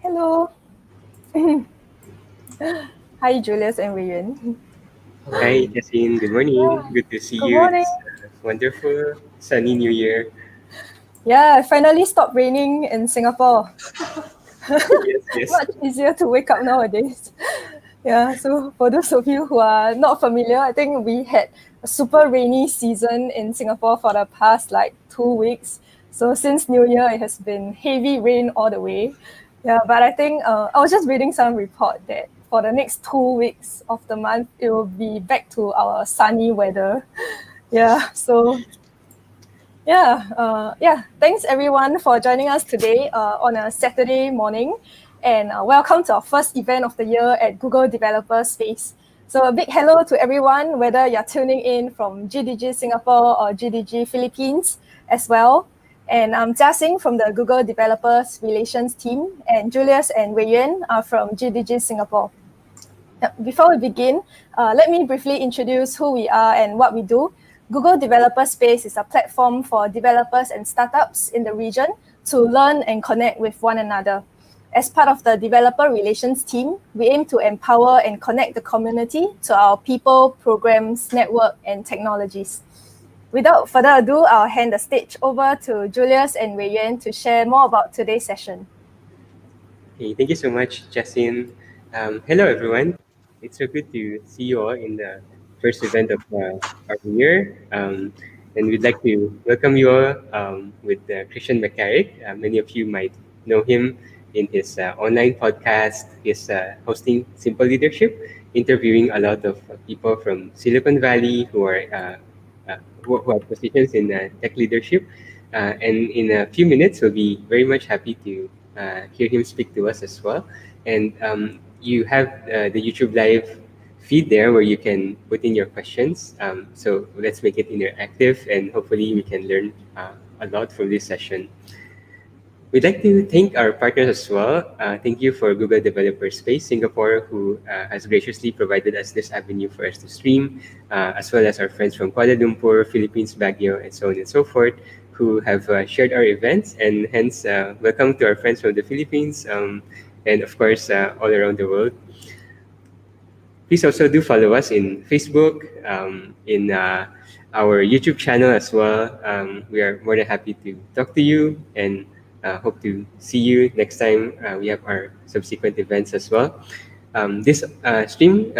Hello. Hi, Julius and Wayuan. Hi, Jasmine. Good morning. Good to see Good you. morning. It's a wonderful, sunny New Year. Yeah, it finally stopped raining in Singapore. Yes. Much easier to wake up nowadays. Yeah, so for those of you who are not familiar, I think we had a super rainy season in Singapore for the past 2 weeks. So since New Year, it has been heavy rain all the way. Yeah, but I think I was just reading some report that for the next 2 weeks of the month, it will be back to our sunny weather. Yeah, so thanks everyone for joining us today on a Saturday morning, and welcome to our first event of the year at Google Developer Space. So a big hello to everyone, whether you're tuning in from GDG Singapore or GDG Philippines as well. And I'm Jia Xing from the Google Developers Relations team, and Julius and Wei Yuan are from GDG Singapore. Before we begin, let me briefly introduce who we are and what we do. Google Developer Space is a platform for developers and startups in the region to learn and connect with one another. As part of the developer relations team, we aim to empower and connect the community to our people, programs, network, and technologies. Without further ado, I'll hand the stage over to Julius and Wei Yuan to share more about today's session. Hey, thank you so much, Jasmine. Hello, everyone. It's so good to see you all in the first event of our year. And we'd like to welcome you all with Christian McCarrick. Many of you might know him in his online podcast. He's hosting Simple Leadership, interviewing a lot of people from Silicon Valley who are who have positions in tech leadership. And in a few minutes, we'll be very much happy to hear him speak to us as well. And you have the YouTube Live feed there where you can put in your questions. So let's make it interactive, and hopefully we can learn a lot from this session. We'd like to thank our partners as well. Thank you for Google Developer Space Singapore, who has graciously provided us this avenue for us to stream, as well as our friends from Kuala Lumpur, Philippines, Baguio, and so on and so forth, who have shared our events. And hence, welcome to our friends from the Philippines, and of course, all around the world. Please also do follow us in Facebook, in our YouTube channel as well. We are more than happy to talk to you, and hope to see you next time we have our subsequent events as well. This stream,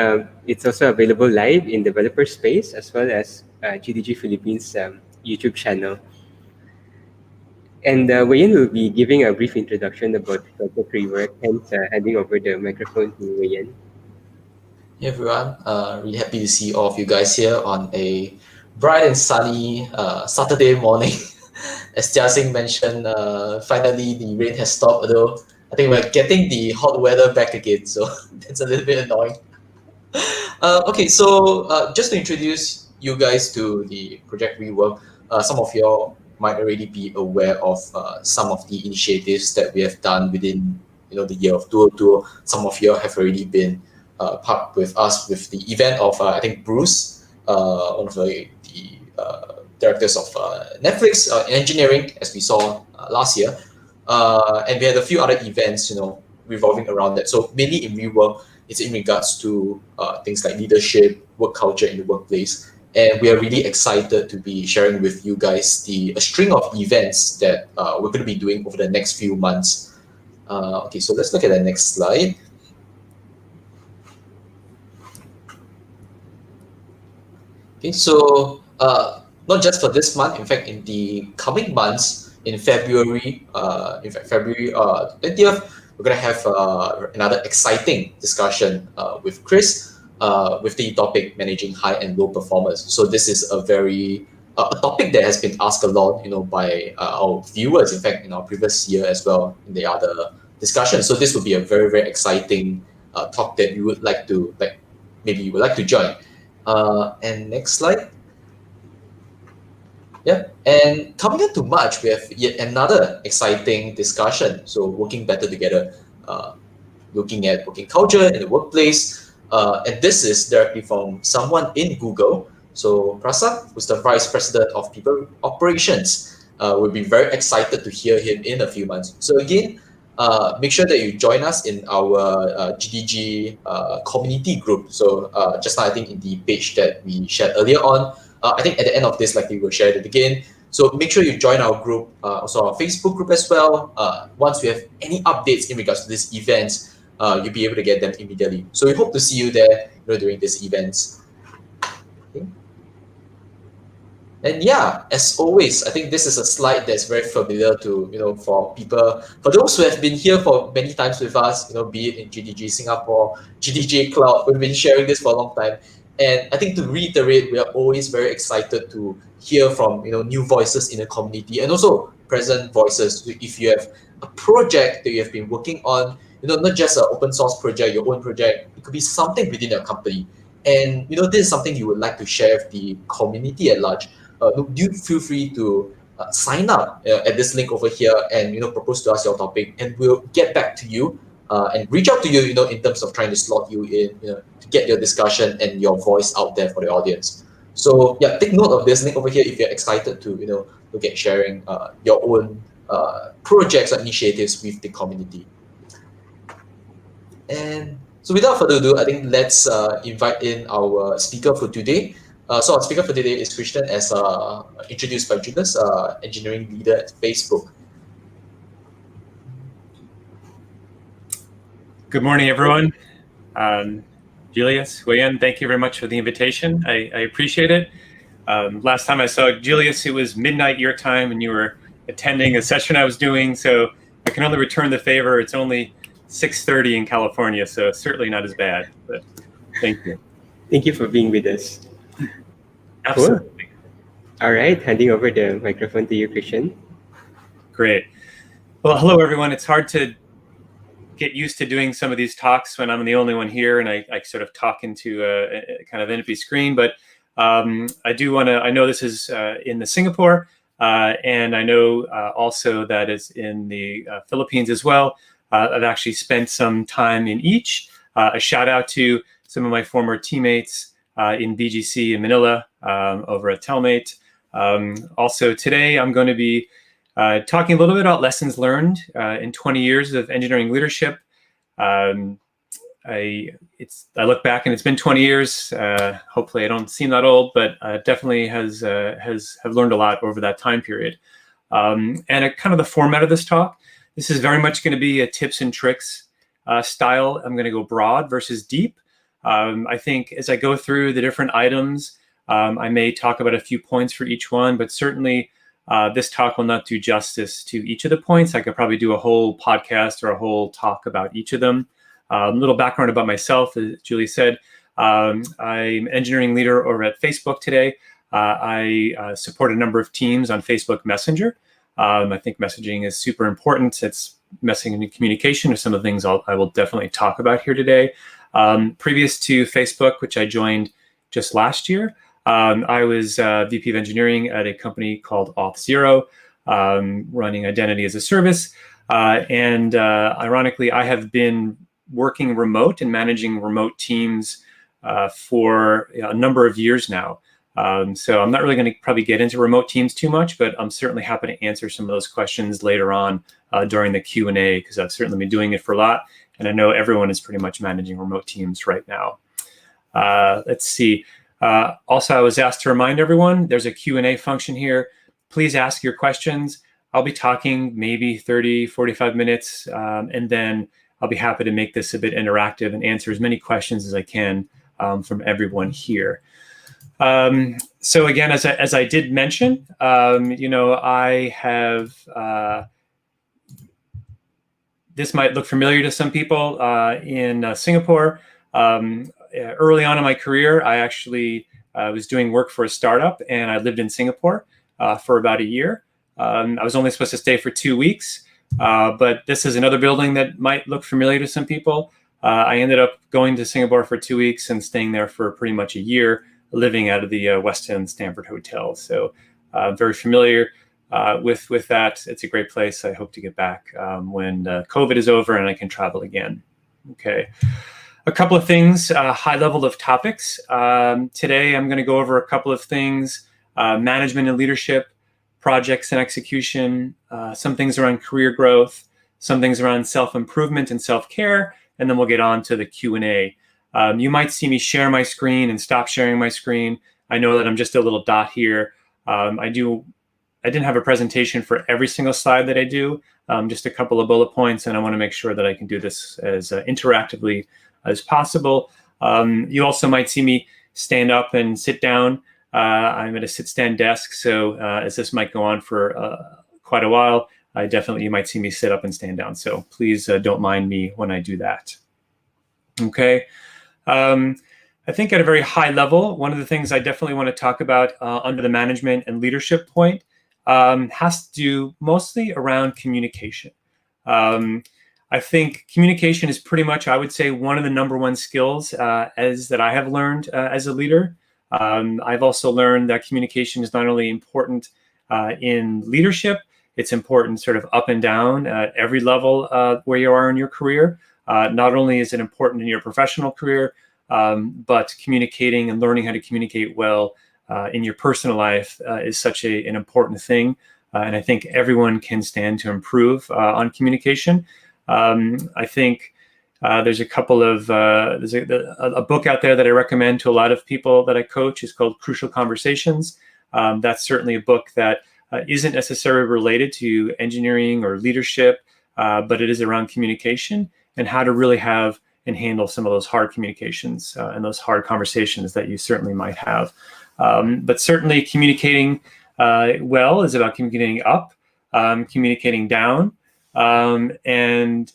it's also available live in Developer Space as well as GDG Philippines YouTube channel. And Wayan will be giving a brief introduction about Project Rework, hence handing over the microphone to Wayan. Hey everyone, really happy to see all of you guys here on a bright and sunny Saturday morning. As Jia Xing mentioned, finally the rain has stopped, although I think we're getting the hot weather back again, so that's a little bit annoying. Okay, so just to introduce you guys to the Project Rework, some of you all might already be aware of some of the initiatives that we have done within the year of 2020. Some of you all have already been part with us with the event of I think Bruce, one of the directors of Netflix engineering, as we saw last year, and we had a few other events, revolving around that. So mainly in Rework, it's in regards to things like leadership, work culture in the workplace, and we are really excited to be sharing with you guys a string of events that we're going to be doing over the next few months. Okay, so let's look at the next slide. Okay, so not just for this month, in fact, in the coming months, in February, February 20th, we're going to have another exciting discussion with Chris with the topic managing high and low performers. So this is a topic that has been asked a lot, by our viewers, in fact, in our previous year as well, in the other discussion. So this would be a very, very exciting talk that you would like to, maybe you would like to join. And next slide. Yeah, and coming into March, we have yet another exciting discussion. So working better together, looking at working culture in the workplace. And this is directly from someone in Google. So Prasad, who's the Vice President of People Operations, we'll be very excited to hear him in a few months. So again, make sure that you join us in our GDG community group. So just now, I think in the page that we shared earlier on, I think at the end of this, like we will share it again. So make sure you join our group, also our Facebook group as well. Once we have any updates in regards to these events, you'll be able to get them immediately. So we hope to see you there, during these events. Okay. And yeah, as always, I think this is a slide that's very familiar to, for people, for those who have been here for many times with us, be it in GDG Singapore, GDG Cloud, we've been sharing this for a long time. And I think to reiterate, we are always very excited to hear from, new voices in the community and also present voices. If you have a project that you have been working on, not just an open source project, your own project, it could be something within your company. And, this is something you would like to share with the community at large. Do feel free to sign up at this link over here and propose to us your topic, and we'll get back to you and reach out to you, in terms of trying to slot you in, to get your discussion and your voice out there for the audience. So yeah, take note of this link over here if you're excited to look at sharing your own projects or initiatives with the community. And so without further ado, I think let's invite in our speaker for today. So our speaker for today is Christian, as introduced by Julius, engineering leader at Facebook. Good morning, everyone. Julius, Wei-Yen, thank you very much for the invitation. I appreciate it. Last time I saw Julius, it was midnight your time, and you were attending a session I was doing, so I can only return the favor. It's only 6:30 in California, so certainly not as bad, but thank you. Thank you for being with us. Absolutely. Cool. All right, handing over the microphone to you, Christian. Great. Well, hello, everyone. It's hard to get used to doing some of these talks when I'm the only one here and I sort of talk into a kind of empty screen, but I do want to, I know this is in the Singapore, and I know also that it's in the Philippines as well. I've actually spent some time in each. A shout out to some of my former teammates in BGC in Manila, over at Telmate. Also today, I'm going to be talking a little bit about lessons learned in 20 years of engineering leadership. I look back and it's been 20 years. Hopefully, I don't seem that old, but definitely have learned a lot over that time period. And kind of the format of this talk, this is very much going to be a tips and tricks style. I'm going to go broad versus deep. I think as I go through the different items, I may talk about a few points for each one, but certainly this talk will not do justice to each of the points. I could probably do a whole podcast or a whole talk about each of them. A little background about myself, as Julie said. I'm an engineering leader over at Facebook today. I support a number of teams on Facebook Messenger. I think messaging is super important. It's messaging and communication are some of the things I will definitely talk about here today. Previous to Facebook, which I joined just last year, I was VP of engineering at a company called Auth0, running identity as a service. And ironically, I have been working remote and managing remote teams for a number of years now. So I'm not really going to probably get into remote teams too much, but I'm certainly happy to answer some of those questions later on during the Q&A, because I've certainly been doing it for a lot. And I know everyone is pretty much managing remote teams right now. Let's see. Also, I was asked to remind everyone, there's a Q&A function here. Please ask your questions. I'll be talking maybe 30, 45 minutes, and then I'll be happy to make this a bit interactive and answer as many questions as I can from everyone here. So again, as I did mention, I have, this might look familiar to some people in Singapore. Early on in my career, I actually was doing work for a startup, and I lived in Singapore for about a year. I was only supposed to stay for 2 weeks, but this is another building that might look familiar to some people. I ended up going to Singapore for 2 weeks and staying there for pretty much a year, living out of the Westin Stanford Hotel. So very familiar with that. It's a great place. I hope to get back when COVID is over and I can travel again. Okay. A couple of things, high level of topics. Today, I'm going to go over a couple of things, management and leadership, projects and execution, some things around career growth, some things around self-improvement and self-care, and then we'll get on to the Q&A. You might see me share my screen and stop sharing my screen. I know that I'm just a little dot here. I didn't have a presentation for every single slide that I do, just a couple of bullet points, and I want to make sure that I can do this as interactively as possible. You also might see me stand up and sit down. I'm at a sit-stand desk, so as this might go on for quite a while, you might see me sit up and stand down. So please don't mind me when I do that. Okay. I think at a very high level, one of the things I definitely want to talk about under the management and leadership point has to do mostly around communication. I think communication is pretty much, I would say, one of the #1 skills that I have learned as a leader. I've also learned that communication is not only important in leadership, it's important sort of up and down at every level where you are in your career. Not only is it important in your professional career, but communicating and learning how to communicate well in your personal life is such an important thing. And I think everyone can stand to improve on communication. I think there's a couple of, there's a book out there that I recommend to a lot of people that I coach. It's called Crucial Conversations. That's certainly a book that isn't necessarily related to engineering or leadership, but it is around communication and how to really have and handle some of those hard communications and those hard conversations that you certainly might have. But certainly communicating well is about communicating up, communicating down, and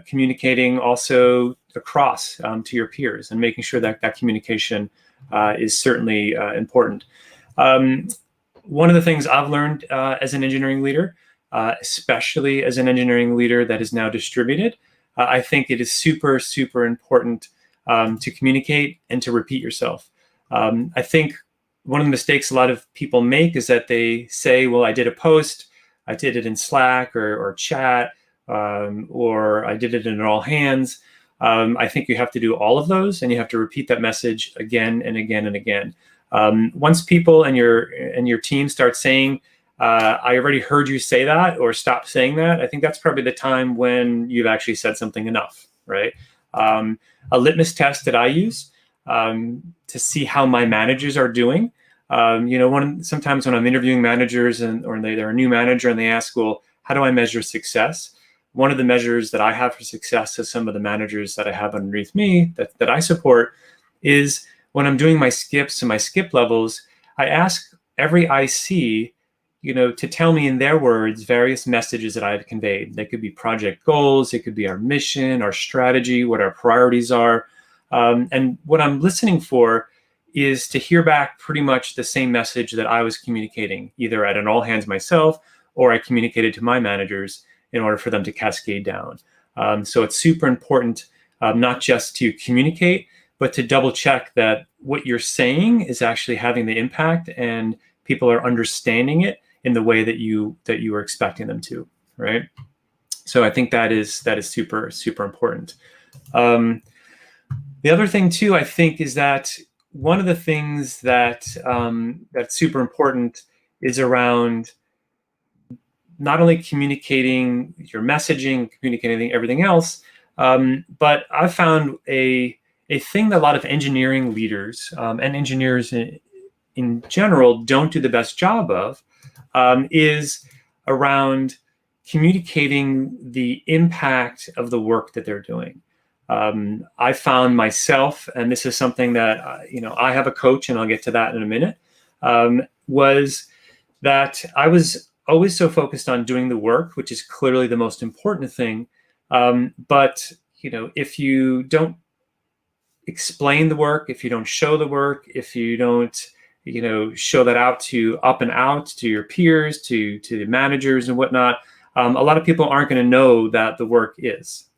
communicating also across to your peers and making sure that that communication is certainly important. One of the things I've learned as an engineering leader, especially as an engineering leader that is now distributed, I think it is super, super important to communicate and to repeat yourself. I think one of the mistakes a lot of people make is that they say, well, I did a post, I did it in Slack or chat, or I did it in all hands. I think you have to do all of those, and you have to repeat that message again and again and again. Once people and your team start saying, I already heard you say that, or stop saying that, I think that's probably the time when you've actually said something enough, right? A litmus test that I use to see how my managers are doing. Sometimes when I'm interviewing managers or they're a new manager and they ask, well, how do I measure success? One of the measures that I have for success as some of the managers that I have underneath me that I support is when I'm doing my skips and my skip levels, I ask every IC, to tell me in their words various messages that I've conveyed. They could be project goals, it could be our mission, our strategy, what our priorities are. And what I'm listening for is to hear back pretty much the same message that I was communicating, either at an all hands myself or I communicated to my managers in order for them to cascade down. So it's super important not just to communicate, but to double check that what you're saying is actually having the impact and people are understanding it in the way that you were expecting them to, right? So I think that is super, super important. The other thing too, I think, is that one of the things that's super important is around not only communicating your messaging, communicating everything else, but I've found a thing that a lot of engineering leaders and engineers in general don't do the best job of is around communicating the impact of the work that they're doing. I found myself, and this is something that, I have a coach, and I'll get to that in a minute, was that I was always so focused on doing the work, which is clearly the most important thing. But, if you don't explain the work, if you don't show the work, if you don't, show that out to your peers, to the managers and whatnot, a lot of people aren't going to know that the work is.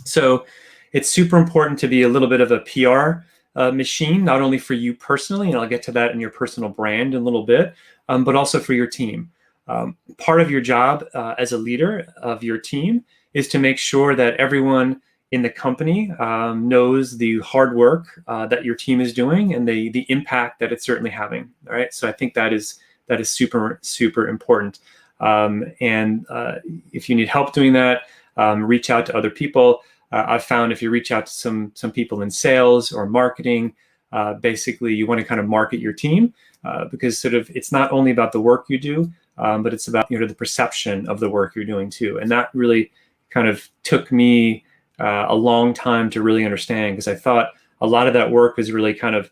So it's super important to be a little bit of a PR machine, not only for you personally, and I'll get to that in your personal brand in a little bit, but also for your team. Part of your job as a leader of your team is to make sure that everyone in the company knows the hard work that your team is doing and the impact that it's certainly having. All right, so I think that is super, super important. If you need help doing that, reach out to other people. I've found if you reach out to some people in sales or marketing, basically you want to kind of market your team because sort of it's not only about the work you do, but it's about the perception of the work you're doing too. And that really kind of took me a long time to really understand, because I thought a lot of that work was really kind of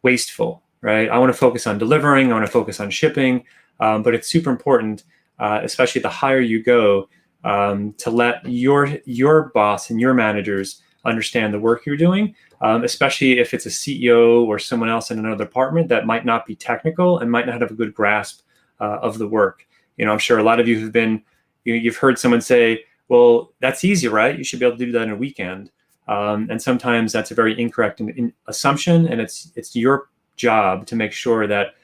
wasteful, right? I want to focus on delivering, I want to focus on shipping, but it's super important, especially the higher you go, to let your boss and your managers understand the work you're doing, especially if it's a CEO or someone else in another department that might not be technical and might not have a good grasp of the work. I'm sure a lot of you have been, you've heard someone say, well, that's easy, right? You should be able to do that in a weekend. And sometimes that's a very incorrect assumption, and it's your job to make sure that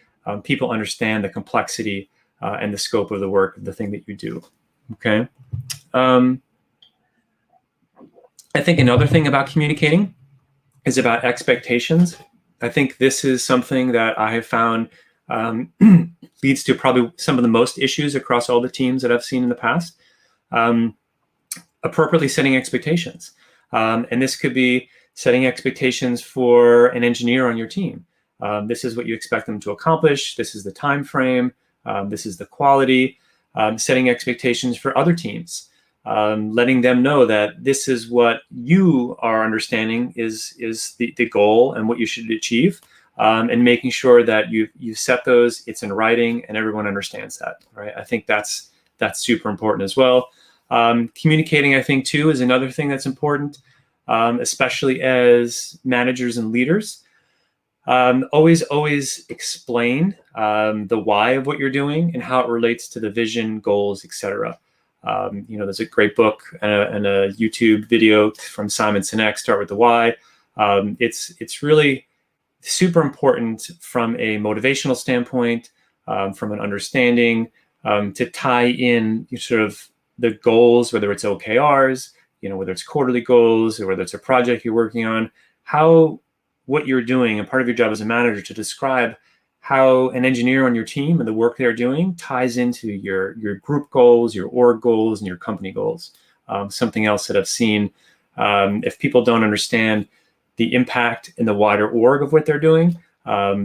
people understand the complexity and the scope of the work of the thing that you do. Okay. I think another thing about communicating is about expectations. I think this is something that I have found leads to probably some of the most issues across all the teams that I've seen in the past. Appropriately setting expectations. And this could be setting expectations for an engineer on your team. This is what you expect them to accomplish. This is the time frame. This is the quality. Setting expectations for other teams. Letting them know that this is what you are understanding is the goal and what you should achieve. And making sure that you set those, it's in writing, and everyone understands that, right? I think that's super important as well. Communicating, I think, too, is another thing that's important, especially as managers and leaders. Always explain the why of what you're doing and how it relates to the vision, goals, etc. There's a great book and a YouTube video from Simon Sinek, Start with the Why. It's really super important from a motivational standpoint, from an understanding, to tie in sort of the goals, whether it's OKRs, whether it's quarterly goals, or whether it's a project you're working on, what you're doing, and part of your job as a manager to describe how an engineer on your team and the work they're doing ties into your group goals, your org goals, and your company goals. Something else that I've seen, if people don't understand the impact in the wider org of what they're doing,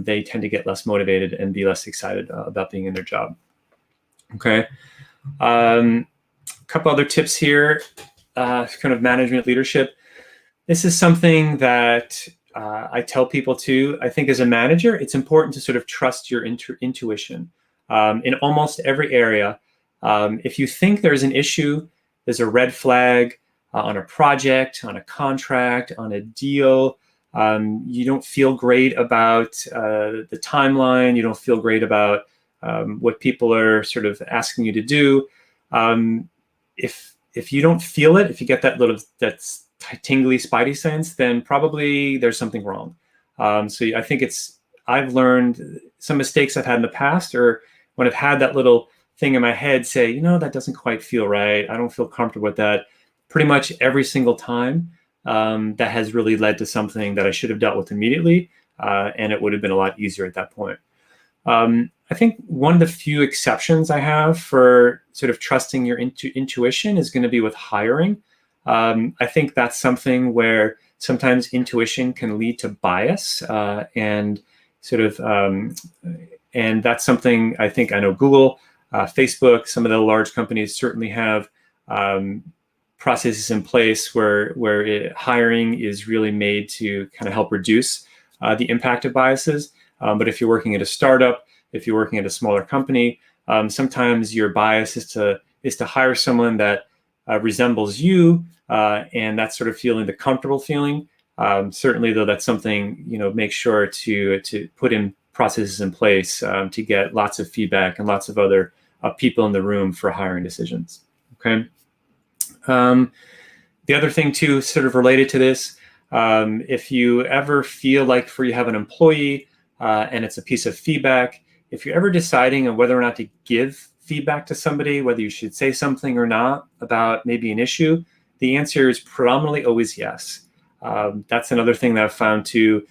they tend to get less motivated and be less excited about being in their job. Okay. A couple other tips here, kind of management leadership. This is something that I tell people too. I think as a manager, it's important to sort of trust your intuition in almost every area. If you think there's an issue, there's a red flag on a project, on a contract, on a deal, you don't feel great about the timeline, you don't feel great about what people are sort of asking you to do. If you don't feel it, if you get that's tingly spidey sense, then probably there's something wrong. So I think I've learned some mistakes I've had in the past, or when I've had that little thing in my head say, that doesn't quite feel right, I don't feel comfortable with that. Pretty much every single time, that has really led to something that I should have dealt with immediately, and it would have been a lot easier at that point. I think one of the few exceptions I have for sort of trusting your intuition is going to be with hiring. I think that's something where sometimes intuition can lead to bias, and that's something I think I know Google, Facebook, some of the large companies certainly have processes in place where hiring is really made to kind of help reduce the impact of biases. But if you're working at a startup, if you're working at a smaller company, sometimes your bias is to hire someone that resembles you, and that's sort of feeling the comfortable feeling. Certainly, though, that's something, make sure to put in processes in place to get lots of feedback and lots of other people in the room for hiring decisions. Okay. The other thing too, sort of related to this, if you ever feel like you have an employee and it's a piece of feedback, if you're ever deciding on whether or not to give feedback to somebody, whether you should say something or not about maybe an issue, the answer is predominantly always yes. That's another thing that I've found too,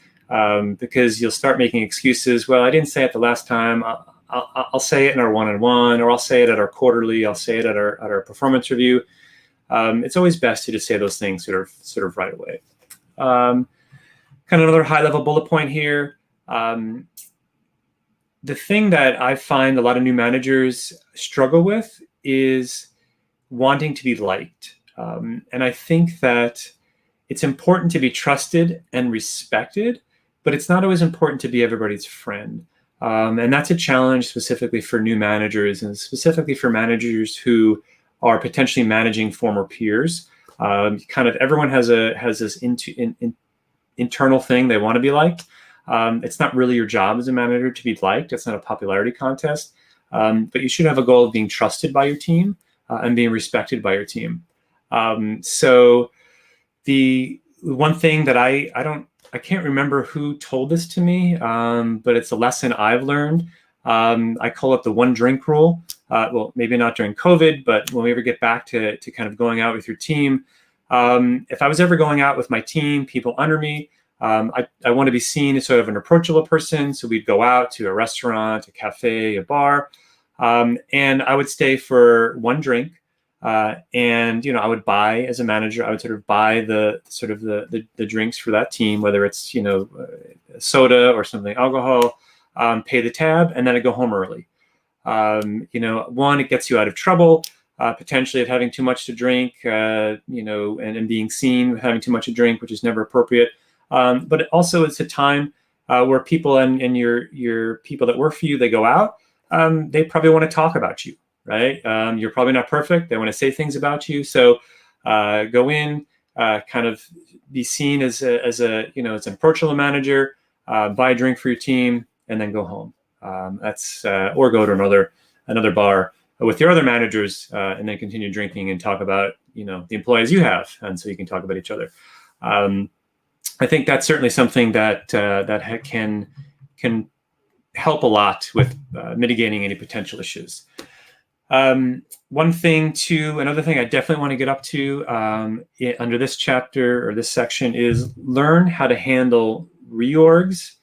because you'll start making excuses. Well, I didn't say it the last time. I'll say it in our one-on-one, or I'll say it at our quarterly, I'll say it at our performance review. It's always best to just say those things sort of right away. Kind of another high-level bullet point here. The thing that I find a lot of new managers struggle with is wanting to be liked. And I think that it's important to be trusted and respected, but it's not always important to be everybody's friend. And that's a challenge specifically for new managers, and specifically for managers who are potentially managing former peers. Kind of everyone has this internal thing they want to be liked. It's not really your job as a manager to be liked. It's not a popularity contest, but you should have a goal of being trusted by your team and being respected by your team. So the one thing that I can't remember who told this to me, but it's a lesson I've learned. I call it the one drink rule. Well, maybe not during COVID, but when we ever get back to kind of going out with your team, if I was ever going out with my team, people under me, I want to be seen as sort of an approachable person. So we'd go out to a restaurant, a cafe, a bar, and I would stay for one drink. And, I would buy, as a manager, I would sort of buy the drinks for that team, whether it's, soda or something, alcohol, pay the tab, and then I'd go home early. One, it gets you out of trouble, potentially of having too much to drink, and being seen with having too much to drink, which is never appropriate. But also it's a time where people and your people that work for you, they go out, they probably want to talk about you, right? You're probably not perfect. They want to say things about you. So go in, kind of be seen as an approachable manager, buy a drink for your team, and then go home. Or go to another bar with your other managers, and then continue drinking and talk about, the employees you have. And so you can talk about each other. I think that's certainly something that can help a lot with mitigating any potential issues. Another thing I definitely want to get up to under this chapter or this section is learn how to handle reorgs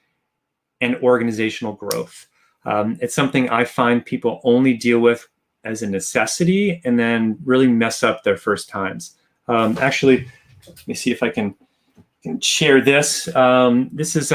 and organizational growth. It's something I find people only deal with as a necessity and then really mess up their first times. Actually, let me see if I can share this. This is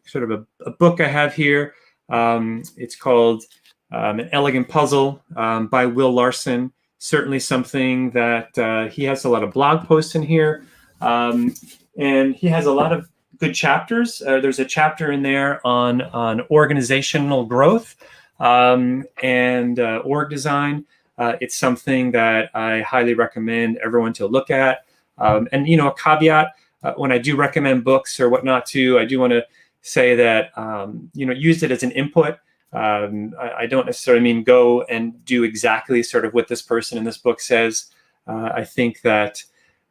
sort of a book I have here. It's called An Elegant Puzzle by Will Larson. Certainly something that he has a lot of blog posts in here. And he has a lot of good chapters. There's a chapter in there on organizational growth and org design. It's something that I highly recommend everyone to look at. And, a caveat, when I do recommend books or whatnot too, I do want to say that, use it as an input. I don't necessarily mean go and do exactly sort of what this person in this book says. I think that,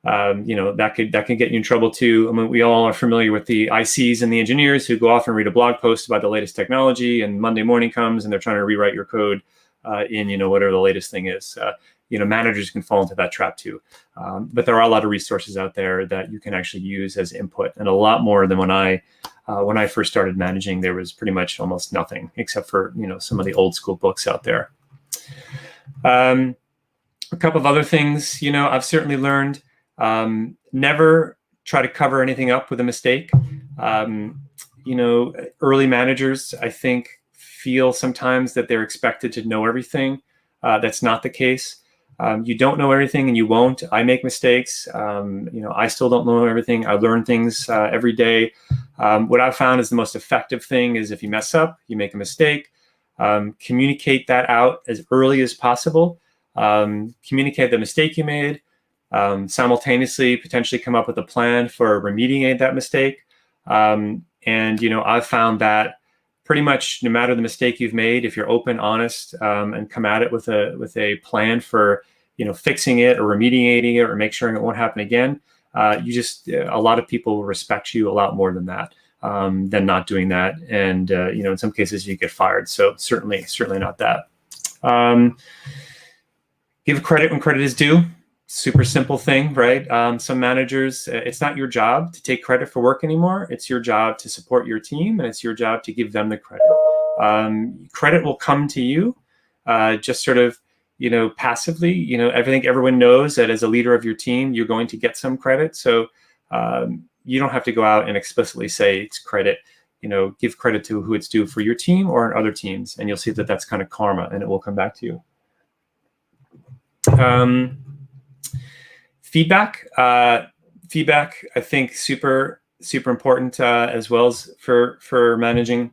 that can get you in trouble too. I mean, we all are familiar with the ICs and the engineers who go off and read a blog post about the latest technology, and Monday morning comes and they're trying to rewrite your code in, whatever the latest thing is. Managers can fall into that trap too. But there are a lot of resources out there that you can actually use as input, and a lot more than when I first started managing. There was pretty much almost nothing except for, some of the old school books out there. A couple of other things, I've certainly learned, never try to cover anything up with a mistake. Early managers, I think, feel sometimes that they're expected to know everything. That's not the case. You don't know everything, and you won't. I make mistakes. I still don't know everything. I learn things every day. What I've found is the most effective thing is if you mess up, you make a mistake, communicate that out as early as possible. Communicate the mistake you made. Simultaneously, potentially come up with a plan for remediating that mistake. I've found that pretty much no matter the mistake you've made, if you're open, honest, and come at it with a plan for, fixing it or remediating it or make sure it won't happen again, a lot of people will respect you a lot more than that, than not doing that. And, in some cases you get fired. So certainly not that. Give credit when credit is due. Super simple thing, right? Some managers, it's not your job to take credit for work anymore. It's your job to support your team, and it's your job to give them the credit. Credit will come to you just sort of, passively. I think everyone knows that as a leader of your team, you're going to get some credit. So you don't have to go out and explicitly say it's credit. Give credit to who it's due for your team or in other teams, and you'll see that that's kind of karma, and it will come back to you. Feedback, I think super important as well as for managing.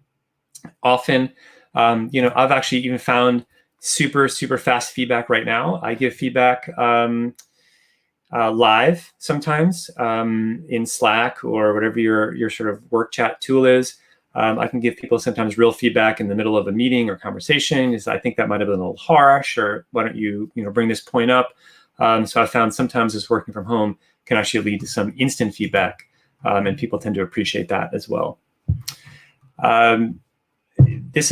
Often, I've actually even found super fast feedback right now. I give feedback live sometimes in Slack or whatever your sort of work chat tool is. I can give people sometimes real feedback in the middle of a meeting or conversation. I think that might have been a little harsh, or why don't you bring this point up? So I found sometimes this working from home can actually lead to some instant feedback, and people tend to appreciate that as well. This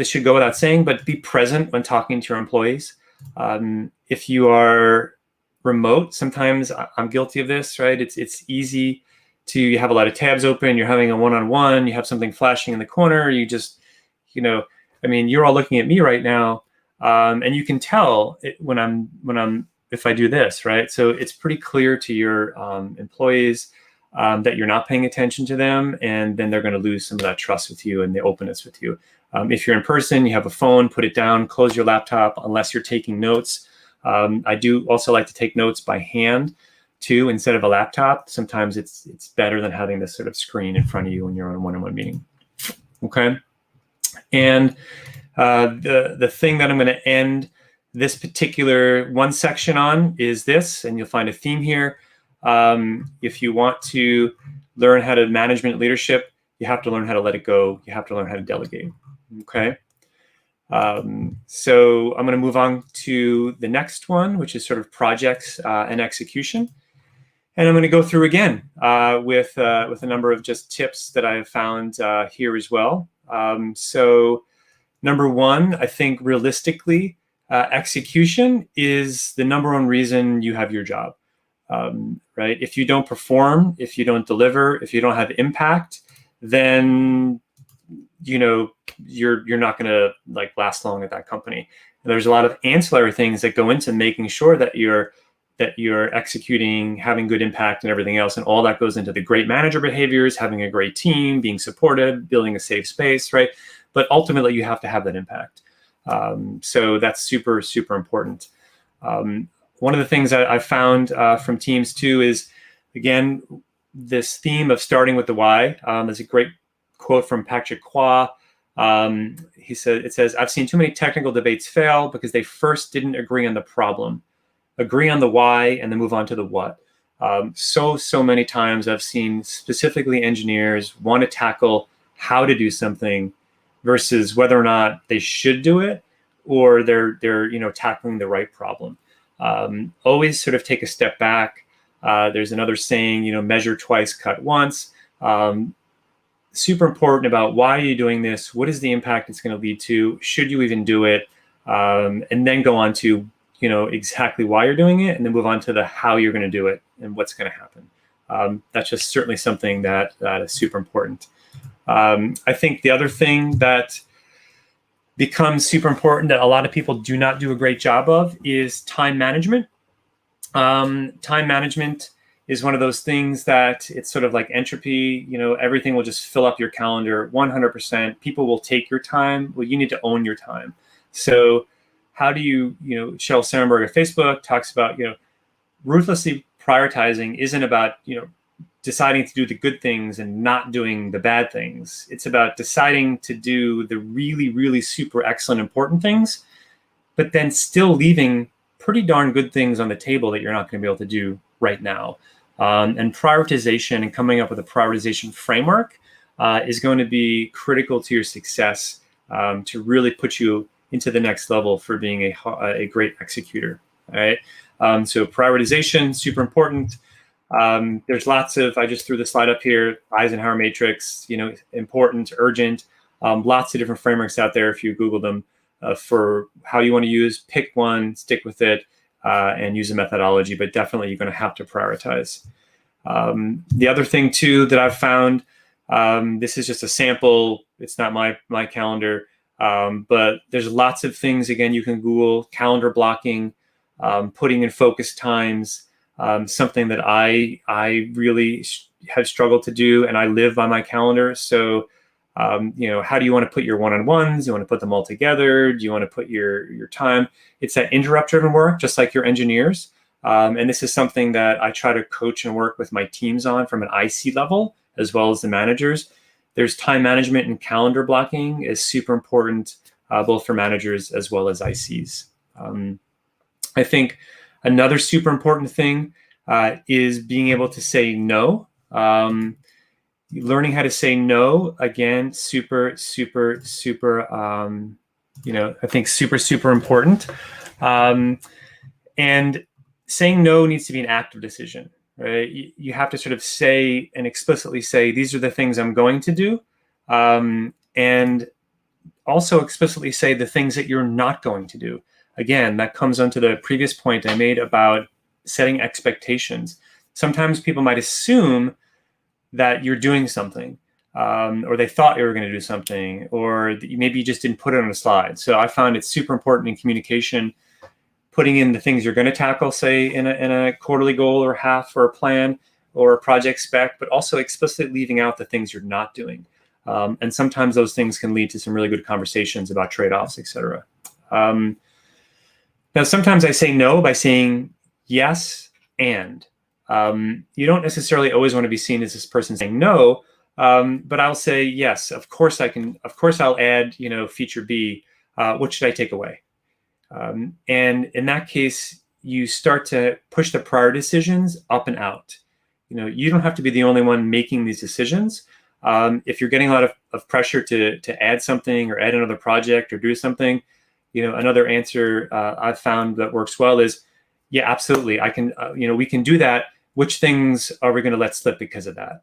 should go without saying, but be present when talking to your employees. If you are remote, sometimes I'm guilty of this, right? It's easy to have a lot of tabs open. You're having a one-on-one, you have something flashing in the corner. You just, you're all looking at me right now, and you can tell if I do this, right? So it's pretty clear to your employees that you're not paying attention to them, and then they're going to lose some of that trust with you and the openness with you. If you're in person, you have a phone, put it down, close your laptop unless you're taking notes. I do also like to take notes by hand too, instead of a laptop. Sometimes it's better than having this sort of screen in front of you when you're on a one-on-one meeting. Okay. And the thing that I'm going to end this particular one section on is this, and you'll find a theme here. If you want to learn how to management leadership, you have to learn how to let it go. You have to learn how to delegate. Okay. So I'm going to move on to the next one, which is sort of projects and execution. And I'm going to go through again with a number of just tips that I've found here as well. So number one, I think realistically, execution is the number one reason you have your job. Right? If you don't perform, if you don't deliver, if you don't have impact, then you're not going to last long at that company. And there's a lot of ancillary things that go into making sure that you're executing, having good impact, and everything else, and all that goes into the great manager behaviors, having a great team, being supported, building a safe space, right? But ultimately, you have to have that impact. So that's super important. One of the things that I've found from teams too is, again, this theme of starting with the why. There's a great quote from Patrick Kwa. It says, "I've seen too many technical debates fail because they first didn't agree on the problem, agree on the why, and then move on to the what." So many times I've seen specifically engineers want to tackle how to do something versus whether or not they should do it, or they're tackling the right problem. Always sort of take a step back. There's another saying, measure twice, cut once. Super important about why are you doing this? What is the impact it's going to lead to? Should you even do it? And then go on to, exactly why you're doing it, and then move on to the how you're going to do it and what's going to happen. That's just certainly something that is super important. I think the other thing that becomes super important that a lot of people do not do a great job of is time management. Time management is one of those things that it's sort of like entropy. Everything will just fill up your calendar 100%. People will take your time. Well, you need to own your time. So how do you, Sheryl Sandberg of Facebook talks about, ruthlessly prioritizing isn't about, deciding to do the good things and not doing the bad things. It's about deciding to do the really, really super excellent important things, but then still leaving pretty darn good things on the table that you're not going to be able to do right now. And prioritization and coming up with a prioritization framework is going to be critical to your success, to really put you into the next level for being a great executor. All right. So prioritization, super important. There's lots of, I just threw the slide up here, Eisenhower matrix, important, urgent, lots of different frameworks out there if you Google them for how you want to use. Pick one, stick with it, and use a methodology, but definitely you're going to have to prioritize. The other thing too that I've found This is just a sample. It's not my calendar, but there's lots of things. Again, you can Google calendar blocking, putting in focus times, something that I really have struggled to do, and I live by my calendar. So, how do you want to put your one-on-ones? Do you want to put them all together? Do you want to put your time? It's that interrupt-driven work, just like your engineers. And this is something that I try to coach and work with my teams on from an IC level, as well as the managers. There's time management and calendar blocking is super important, both for managers as well as ICs. I think another super important thing is being able to say no. Learning how to say no, again, super, super, super, I think super important. And saying no needs to be an active decision, right? You have to sort of say and explicitly say, these are the things I'm going to do. And also explicitly say the things that you're not going to do. Again, that comes onto the previous point I made about setting expectations. Sometimes people might assume that you're doing something, or they thought you were going to do something, or maybe you just didn't put it on a slide. So I found it super important in communication, putting in the things you're going to tackle, say in a quarterly goal or half or a plan or a project spec, but also explicitly leaving out the things you're not doing. And sometimes those things can lead to some really good conversations about trade-offs, et cetera. Now, sometimes I say no by saying yes and. You don't necessarily always want to be seen as this person saying no, but I'll say yes. Of course I can. Of course I'll add, feature B. What should I take away? And in that case, you start to push the prior decisions up and out. You don't have to be the only one making these decisions. If you're getting a lot of pressure to add something or add another project or do something, another answer I've found that works well is, yeah, absolutely. I can. We can do that. Which things are we going to let slip because of that?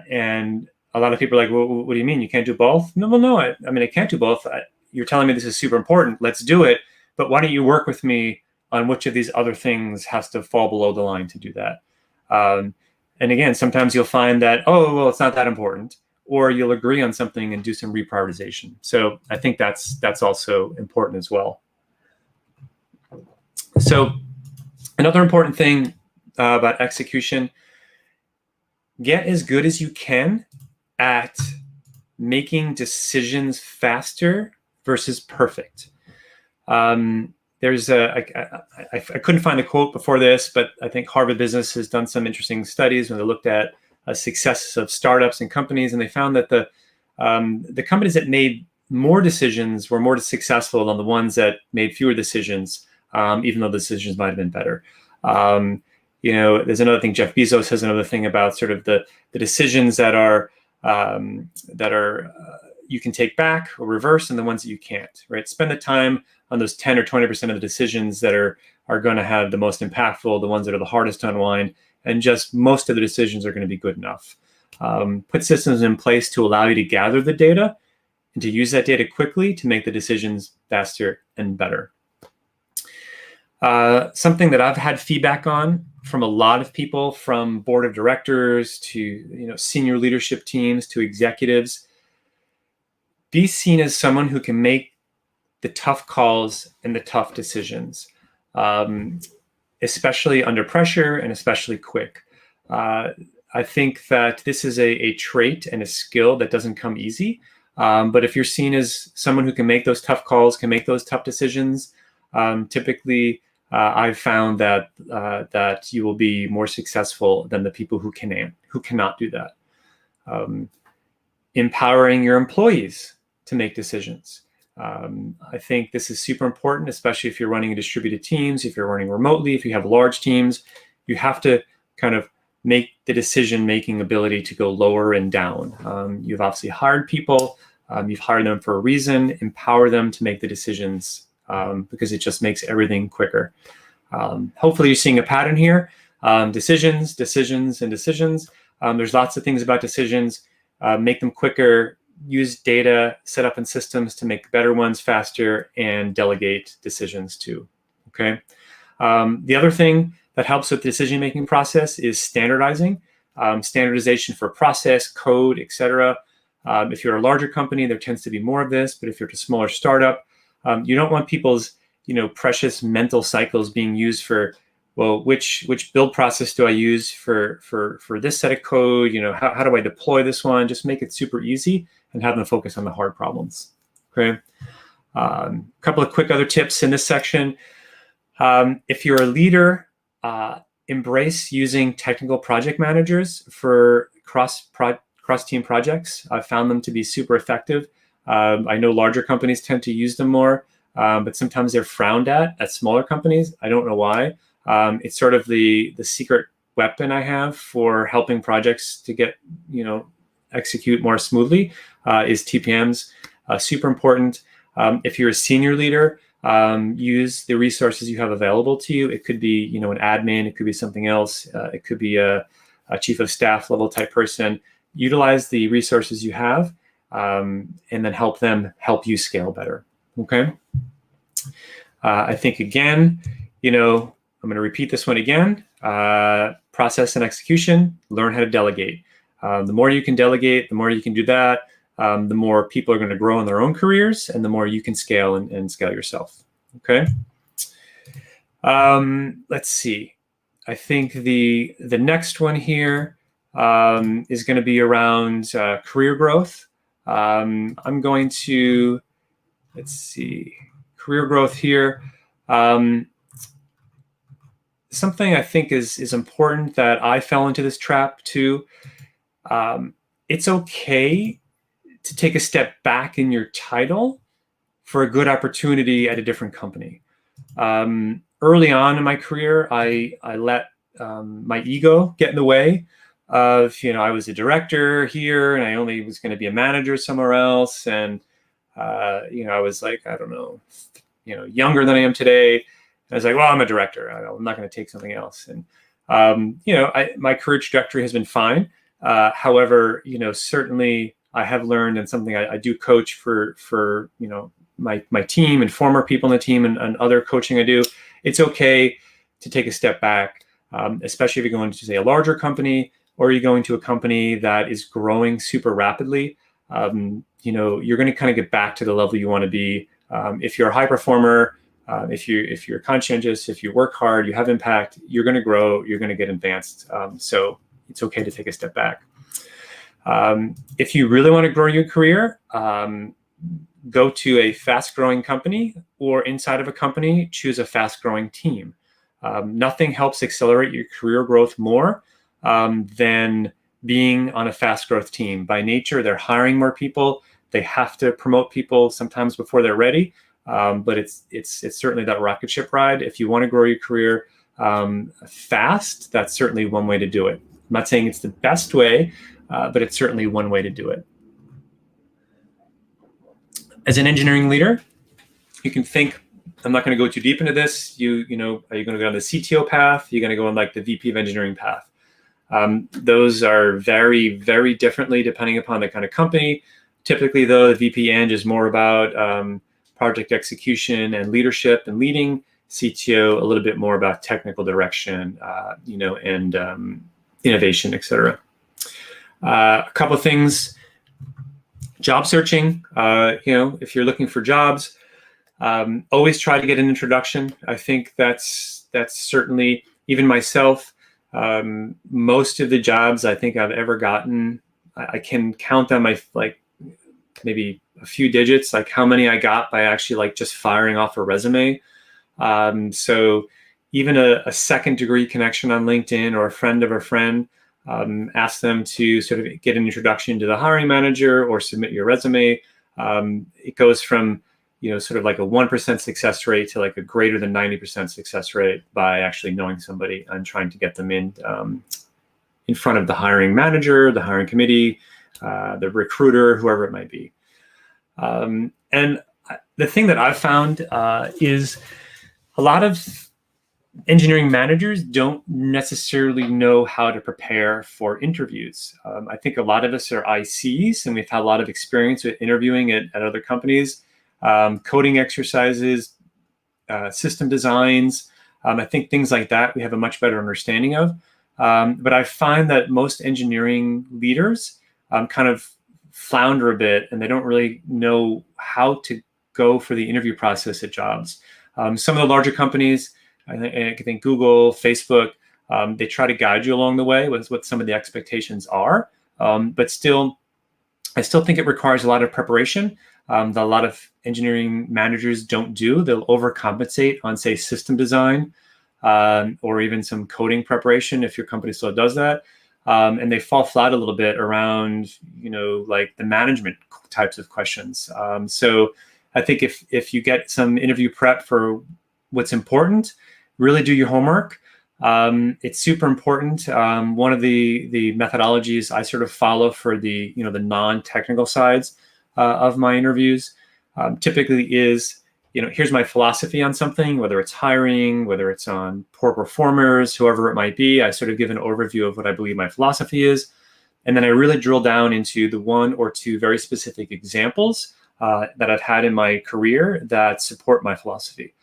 And a lot of people are like, well, what do you mean? You can't do both? No. I mean, I can't do both. You're telling me this is super important. Let's do it. But why don't you work with me on which of these other things has to fall below the line to do that? And again, sometimes you'll find that, oh, well, it's not that important. Or you'll agree on something and do some reprioritization. So I think that's also important as well. So another important thing about execution, get as good as you can at making decisions faster versus perfect. There's I couldn't find the quote before this, but I think Harvard Business has done some interesting studies when they looked at success of startups and companies, and they found that the companies that made more decisions were more successful than the ones that made fewer decisions, even though the decisions might have been better. There's another thing. Jeff Bezos has another thing about sort of the decisions that are you can take back or reverse, and the ones that you can't. Right? Spend the time on those 10 or 20% of the decisions that are going to have the most impactful, the ones that are the hardest to unwind, and just most of the decisions are going to be good enough. Put systems in place to allow you to gather the data and to use that data quickly to make the decisions faster and better. Something that I've had feedback on from a lot of people, from board of directors to senior leadership teams to executives, be seen as someone who can make the tough calls and the tough decisions, especially under pressure and especially quick. I think that this is a trait and a skill that doesn't come easy. But if you're seen as someone who can make those tough calls, can make those tough decisions, typically I've found that you will be more successful than the people who cannot do that. Empowering your employees to make decisions. I think this is super important, especially if you're running distributed teams, if you're running remotely, if you have large teams. You have to kind of make the decision-making ability to go lower and down. You've obviously hired people. You've hired them for a reason. Empower them to make the decisions because it just makes everything quicker. Hopefully you're seeing a pattern here. Decisions, and decisions. There's lots of things about decisions. Make them quicker, use data, set up in systems to make better ones faster, and delegate decisions too, okay? The other thing that helps with the decision-making process is standardizing. standardization for process, code, etc. If you're a larger company, there tends to be more of this, but if you're a smaller startup, you don't want people's precious mental cycles being used for, well, which build process do I use for this set of code? How do I deploy this one? Just make it super easy and have them focus on the hard problems. Okay. A couple of quick other tips in this section. If you're a leader, embrace using technical project managers for cross-team projects. I've found them to be super effective. I know larger companies tend to use them more, but sometimes they're frowned at smaller companies. I don't know why. It's sort of the secret weapon I have for helping projects to get, execute more smoothly, is TPMs. Super important. If you're a senior leader, use the resources you have available to you. It could be, an admin, it could be something else. It could be a chief of staff level type person. Utilize the resources you have, and then help them help you scale better. Okay. I think again, I'm going to repeat this one again. Process and execution, learn how to delegate. The more you can delegate, the more you can do that, the more people are going to grow in their own careers, and the more you can scale and scale yourself. Okay. Let's see. I think the next one here is going to be around career growth. I'm going to, let's see, career growth here. Something I think is important that I fell into this trap too. It's okay to take a step back in your title for a good opportunity at a different company. Early on in my career, I let my ego get in the way of, I was a director here and I only was going to be a manager somewhere else. And, I was like, I don't know, younger than I am today. I was like, well, I'm a director. I'm not going to take something else. And, my career trajectory has been fine. However, certainly I have learned, and something I do coach for my team and former people in the team and other coaching I do, it's okay to take a step back, especially if you're going to, say, a larger company, or you're going to a company that is growing super rapidly. You're going to kind of get back to the level you want to be. If you're a high performer, if you're conscientious, if you work hard, you have impact, you're going to grow, you're going to get advanced. So it's okay to take a step back. If you really want to grow your career, go to a fast-growing company, or inside of a company, choose a fast-growing team. Nothing helps accelerate your career growth more than being on a fast-growth team. By nature, they're hiring more people. They have to promote people sometimes before they're ready. But it's certainly that rocket ship ride. If you want to grow your career fast, that's certainly one way to do it. I'm not saying it's the best way, but it's certainly one way to do it. As an engineering leader, you can think, I'm not going to go too deep into this. Are you going to go on the CTO path? You're going to go on like the VP of engineering path. Those are very, very differently depending upon the kind of company. Typically, though, the VP Eng is more about project execution and leadership and leading. CTO a little bit more about technical direction, and innovation, etc. A couple of things. Job searching. If you're looking for jobs, always try to get an introduction. I think that's certainly, even myself, most of the jobs I think I've ever gotten, I can count on my maybe a few digits, like how many I got by actually just firing off a resume. So even a second degree connection on LinkedIn, or a friend of a friend, ask them to sort of get an introduction to the hiring manager or submit your resume. It goes from, sort of like a 1% success rate to like a greater than 90% success rate by actually knowing somebody and trying to get them in front of the hiring manager, the hiring committee, the recruiter, whoever it might be. And the thing that I've found is a lot of engineering managers don't necessarily know how to prepare for interviews. I think a lot of us are ICs, and we've had a lot of experience with interviewing at other companies, coding exercises, system designs. I think things like that we have a much better understanding of. But I find that most engineering leaders kind of flounder a bit, and they don't really know how to go for the interview process at jobs. Some of the larger companies, I think Google, Facebook, they try to guide you along the way with what some of the expectations are. But still, I still think it requires a lot of preparation that a lot of engineering managers don't do. They'll overcompensate on, say, system design or even some coding preparation if your company still does that. And they fall flat a little bit around, like the management types of questions. So I think if you get some interview prep for what's important, really do your homework. It's super important. One of the methodologies I sort of follow for the the non-technical sides of my interviews typically is, here's my philosophy on something, whether it's hiring, whether it's on poor performers, whoever it might be. I sort of give an overview of what I believe my philosophy is. And then I really drill down into the one or two very specific examples that I've had in my career that support my philosophy.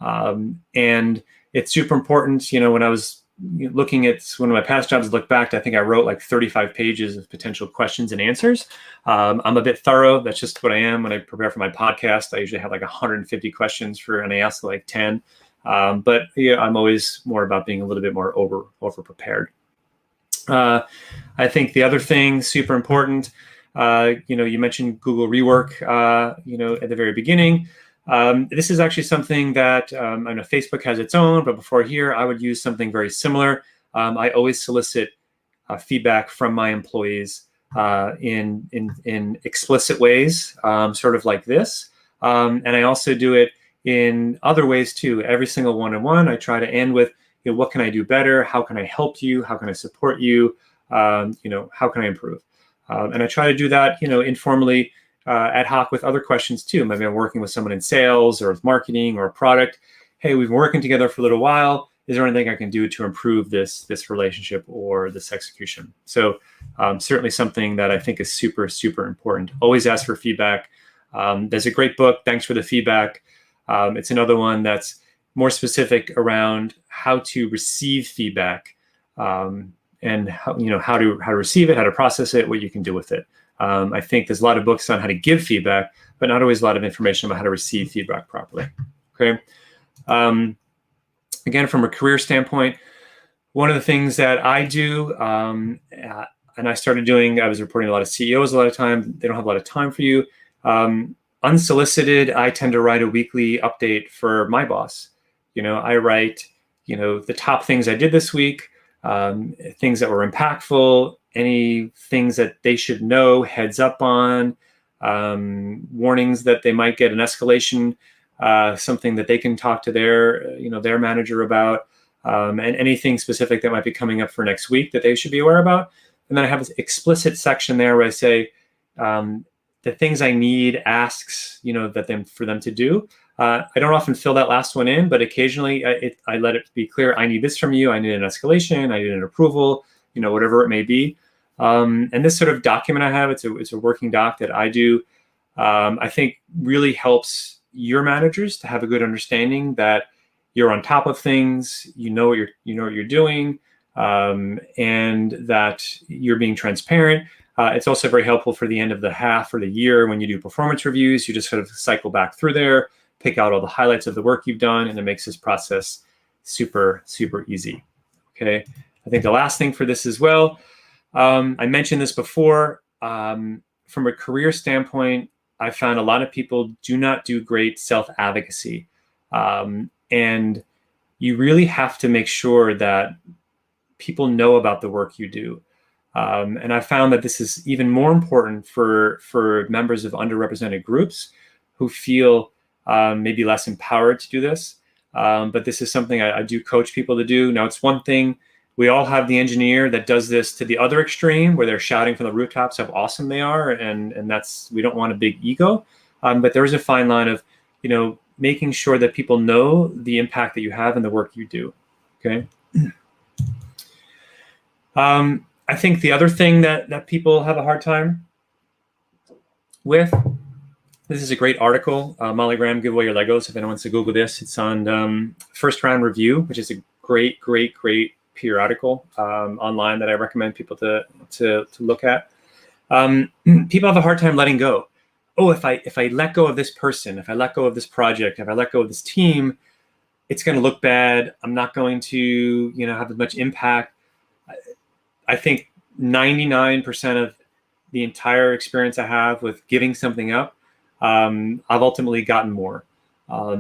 And it's super important, when I was looking at one of my past jobs, look back, I think I wrote like 35 pages of potential questions and answers. I'm a bit thorough. That's just what I am. When I prepare for my podcast, I usually have like 150 questions and I ask like 10. But I'm always more about being a little bit more over prepared. I think the other thing super important, you mentioned Google Rework, at the very beginning. This is actually something that I know Facebook has its own, but before here, I would use something very similar. I always solicit feedback from my employees in explicit ways, sort of like this. And I also do it in other ways too. Every single one-on-one, I try to end with, what can I do better? How can I help you? How can I support you? How can I improve? And I try to do that, informally, ad hoc with other questions too. Maybe I'm working with someone in sales or with marketing or a product. Hey, we've been working together for a little while. Is there anything I can do to improve this relationship or this execution? So certainly something that I think is super, super important. Always ask for feedback. There's a great book, Thanks for the Feedback. It's another one that's more specific around how to receive feedback and how to receive it, how to process it, what you can do with it. I think there's a lot of books on how to give feedback, but not always a lot of information about how to receive feedback properly. Okay. Again, from a career standpoint, one of the things that I do, and I started doing, I was reporting to a lot of CEOs a lot of time. They don't have a lot of time for you. Unsolicited, I tend to write a weekly update for my boss. I write, the top things I did this week, things that were impactful, any things that they should know, heads up on, warnings that they might get an escalation, something that they can talk to their manager about, and anything specific that might be coming up for next week that they should be aware about. And then I have this explicit section there where I say the things I need, asks, for them to do. I don't often fill that last one in, but occasionally I let it be clear, I need this from you, I need an escalation, I need an approval, whatever it may be. And this sort of document I have, it's a working doc that I do, I think really helps your managers to have a good understanding that you're on top of things, you know what you're doing, and that you're being transparent. It's also very helpful for the end of the half or the year when you do performance reviews. You just sort of cycle back through there, pick out all the highlights of the work you've done, and it makes this process super, super easy. Okay. I think the last thing for this as well, I mentioned this before, from a career standpoint, I found a lot of people do not do great self-advocacy. And you really have to make sure that people know about the work you do. And I found that this is even more important for members of underrepresented groups who feel maybe less empowered to do this. But this is something I do coach people to do. Now, it's one thing, we all have the engineer that does this to the other extreme where they're shouting from the rooftops how awesome they are. And that's, we don't want a big ego. But there is a fine line of, making sure that people know the impact that you have in the work you do. Okay. I think the other thing that people have a hard time with, this is a great article, Molly Graham, Give Away Your Legos. If anyone wants to Google this, it's on First Round Review, which is a great periodical online that I recommend people to look at. People have a hard time letting go. Oh, if I let go of this person, if I let go of this project, if I let go of this team, it's going to look bad. I'm not going to, have as much impact. I think 99% of the entire experience I have with giving something up, I've ultimately gotten more.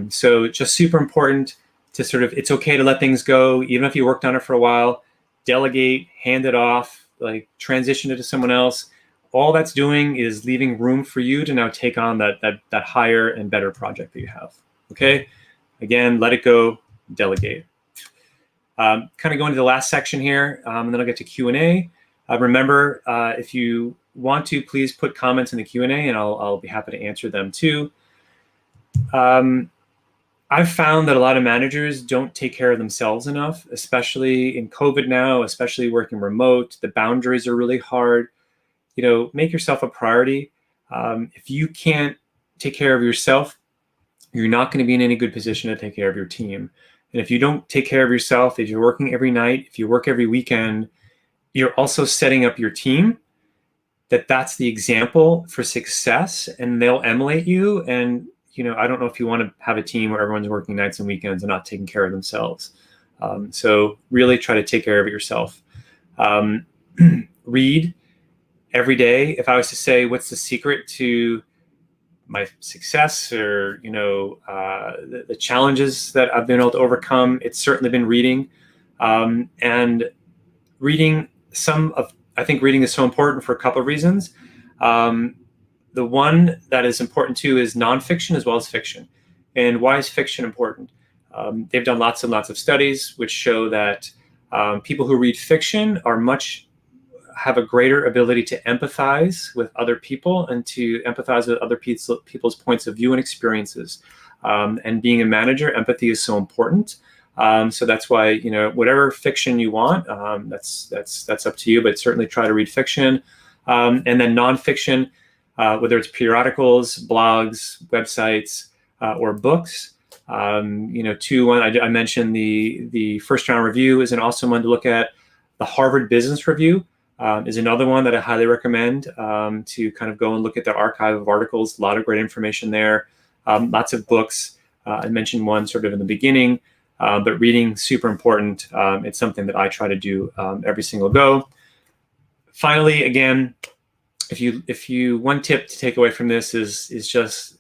So it's just super important to it's okay to let things go, even if you worked on it for a while. Delegate, hand it off, like transition it to someone else. All that's doing is leaving room for you to now take on that higher and better project that you have. Okay, again, let it go, delegate. Kind of going to the last section here, and then I'll get to Q&A. Remember, if you want to, please put comments in the Q&A, and I'll be happy to answer them too. I've found that a lot of managers don't take care of themselves enough, especially in COVID now, especially working remote. The boundaries are really hard. Make yourself a priority. If you can't take care of yourself, you're not going to be in any good position to take care of your team. And if you don't take care of yourself, if you're working every night, if you work every weekend, you're also setting up your team that's the example for success, and they'll emulate you. And, I don't know if you want to have a team where everyone's working nights and weekends and not taking care of themselves. So really try to take care of it yourself. Read every day. If I was to say, what's the secret to my success, or the challenges that I've been able to overcome, it's certainly been reading. And reading I think reading is so important for a couple of reasons. The one that is important too is nonfiction as well as fiction. And why is fiction important? They've done lots and lots of studies which show that people who read fiction have a greater ability to empathize with other people and to empathize with other people's points of view and experiences. And being a manager, empathy is so important. So that's why, whatever fiction you want, that's up to you, but certainly try to read fiction. And then nonfiction, whether it's periodicals, blogs, websites, or books. One, I mentioned the First Round Review is an awesome one to look at. The Harvard Business Review is another one that I highly recommend to kind of go and look at their archive of articles. A lot of great information there. Lots of books. I mentioned one sort of in the beginning, but reading, super important. It's something that I try to do every single go. Finally, again, if you one tip to take away from this is just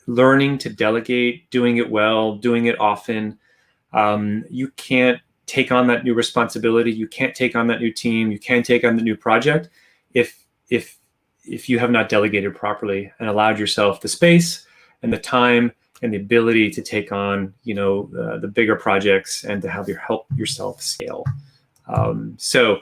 learning to delegate, doing it well, doing it often. You can't take on that new responsibility. You can't take on that new team. You can't take on the new project if you have not delegated properly and allowed yourself the space and the time and the ability to take on, the bigger projects and to help yourself scale. So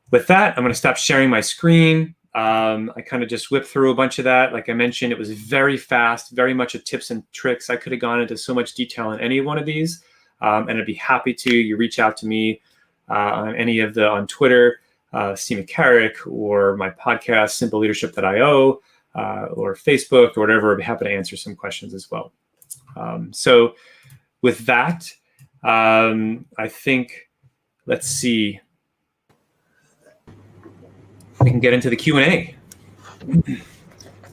with that, I'm going to stop sharing my screen. I kind of just whipped through a bunch of that. Like I mentioned, it was very fast, very much a tips and tricks. I could have gone into so much detail on any one of these, and I'd be happy to. You reach out to me on Twitter, see McCarrick, or my podcast, simpleleadership.io, or Facebook, or whatever. I'd be happy to answer some questions as well. So with that, I think, let's see. We can get into the Q&A.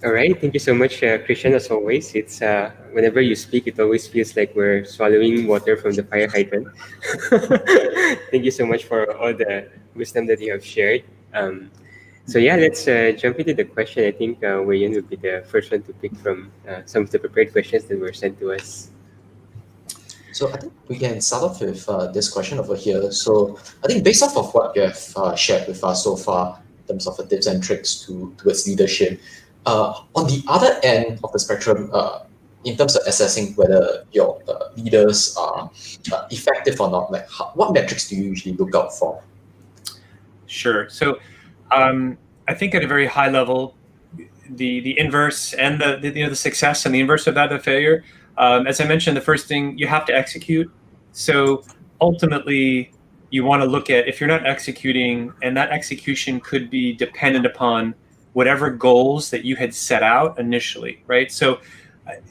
All right. Thank you so much, Christian, as always. It's whenever you speak, it always feels like we're swallowing water from the fire hydrant. Thank you so much for all the wisdom that you have shared. So yeah, let's jump into the question. I think Wei-Yin will be the first one to pick from some of the prepared questions that were sent to us. So I think we can start off with this question over here. So I think based off of what you have shared with us so far, in terms of the tips and tricks towards leadership, on the other end of the spectrum, in terms of assessing whether your leaders are effective or not, like what metrics do you usually look out for? Sure. So I think at a very high level, the inverse and the success and the inverse of that, the failure. As I mentioned, the first thing, you have to execute. So ultimately, you want to look at if you're not executing, and that execution could be dependent upon whatever goals that you had set out initially, right? So and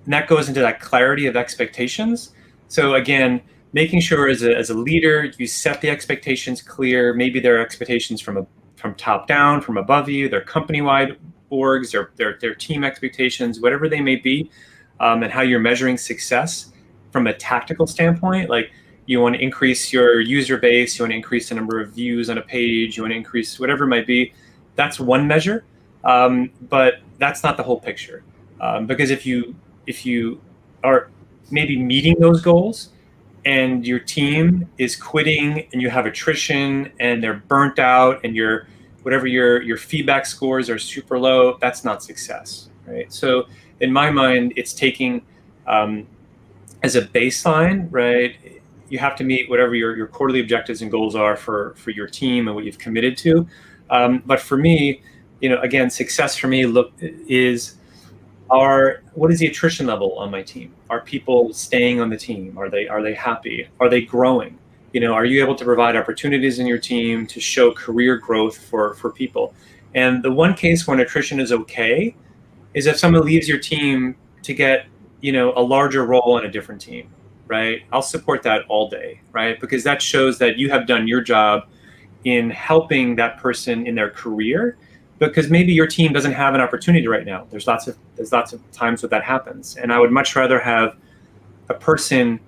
that goes into that clarity of expectations. So again, making sure as a leader, you set the expectations clear. Maybe there are expectations from top down, from above you, their company-wide orgs, or their team expectations, whatever they may be, and how you're measuring success from a tactical standpoint. Like, you want to increase your user base, you want to increase the number of views on a page, you want to increase whatever it might be. That's one measure, but that's not the whole picture. Because if you are maybe meeting those goals and your team is quitting and you have attrition and they're burnt out and your feedback scores are super low, that's not success, right? So in my mind, it's taking as a baseline, right? You have to meet whatever your quarterly objectives and goals are for your team and what you've committed to. But for me, again, success for me is what is the attrition level on my team? Are people staying on the team? Are they happy? Are they growing? Are you able to provide opportunities in your team to show career growth for people? And the one case when attrition is okay is if someone leaves your team to get a larger role on a different team, right? I'll support that all day, right? Because that shows that you have done your job in helping that person in their career, because maybe your team doesn't have an opportunity right now. There's lots of times that happens. And I would much rather have a person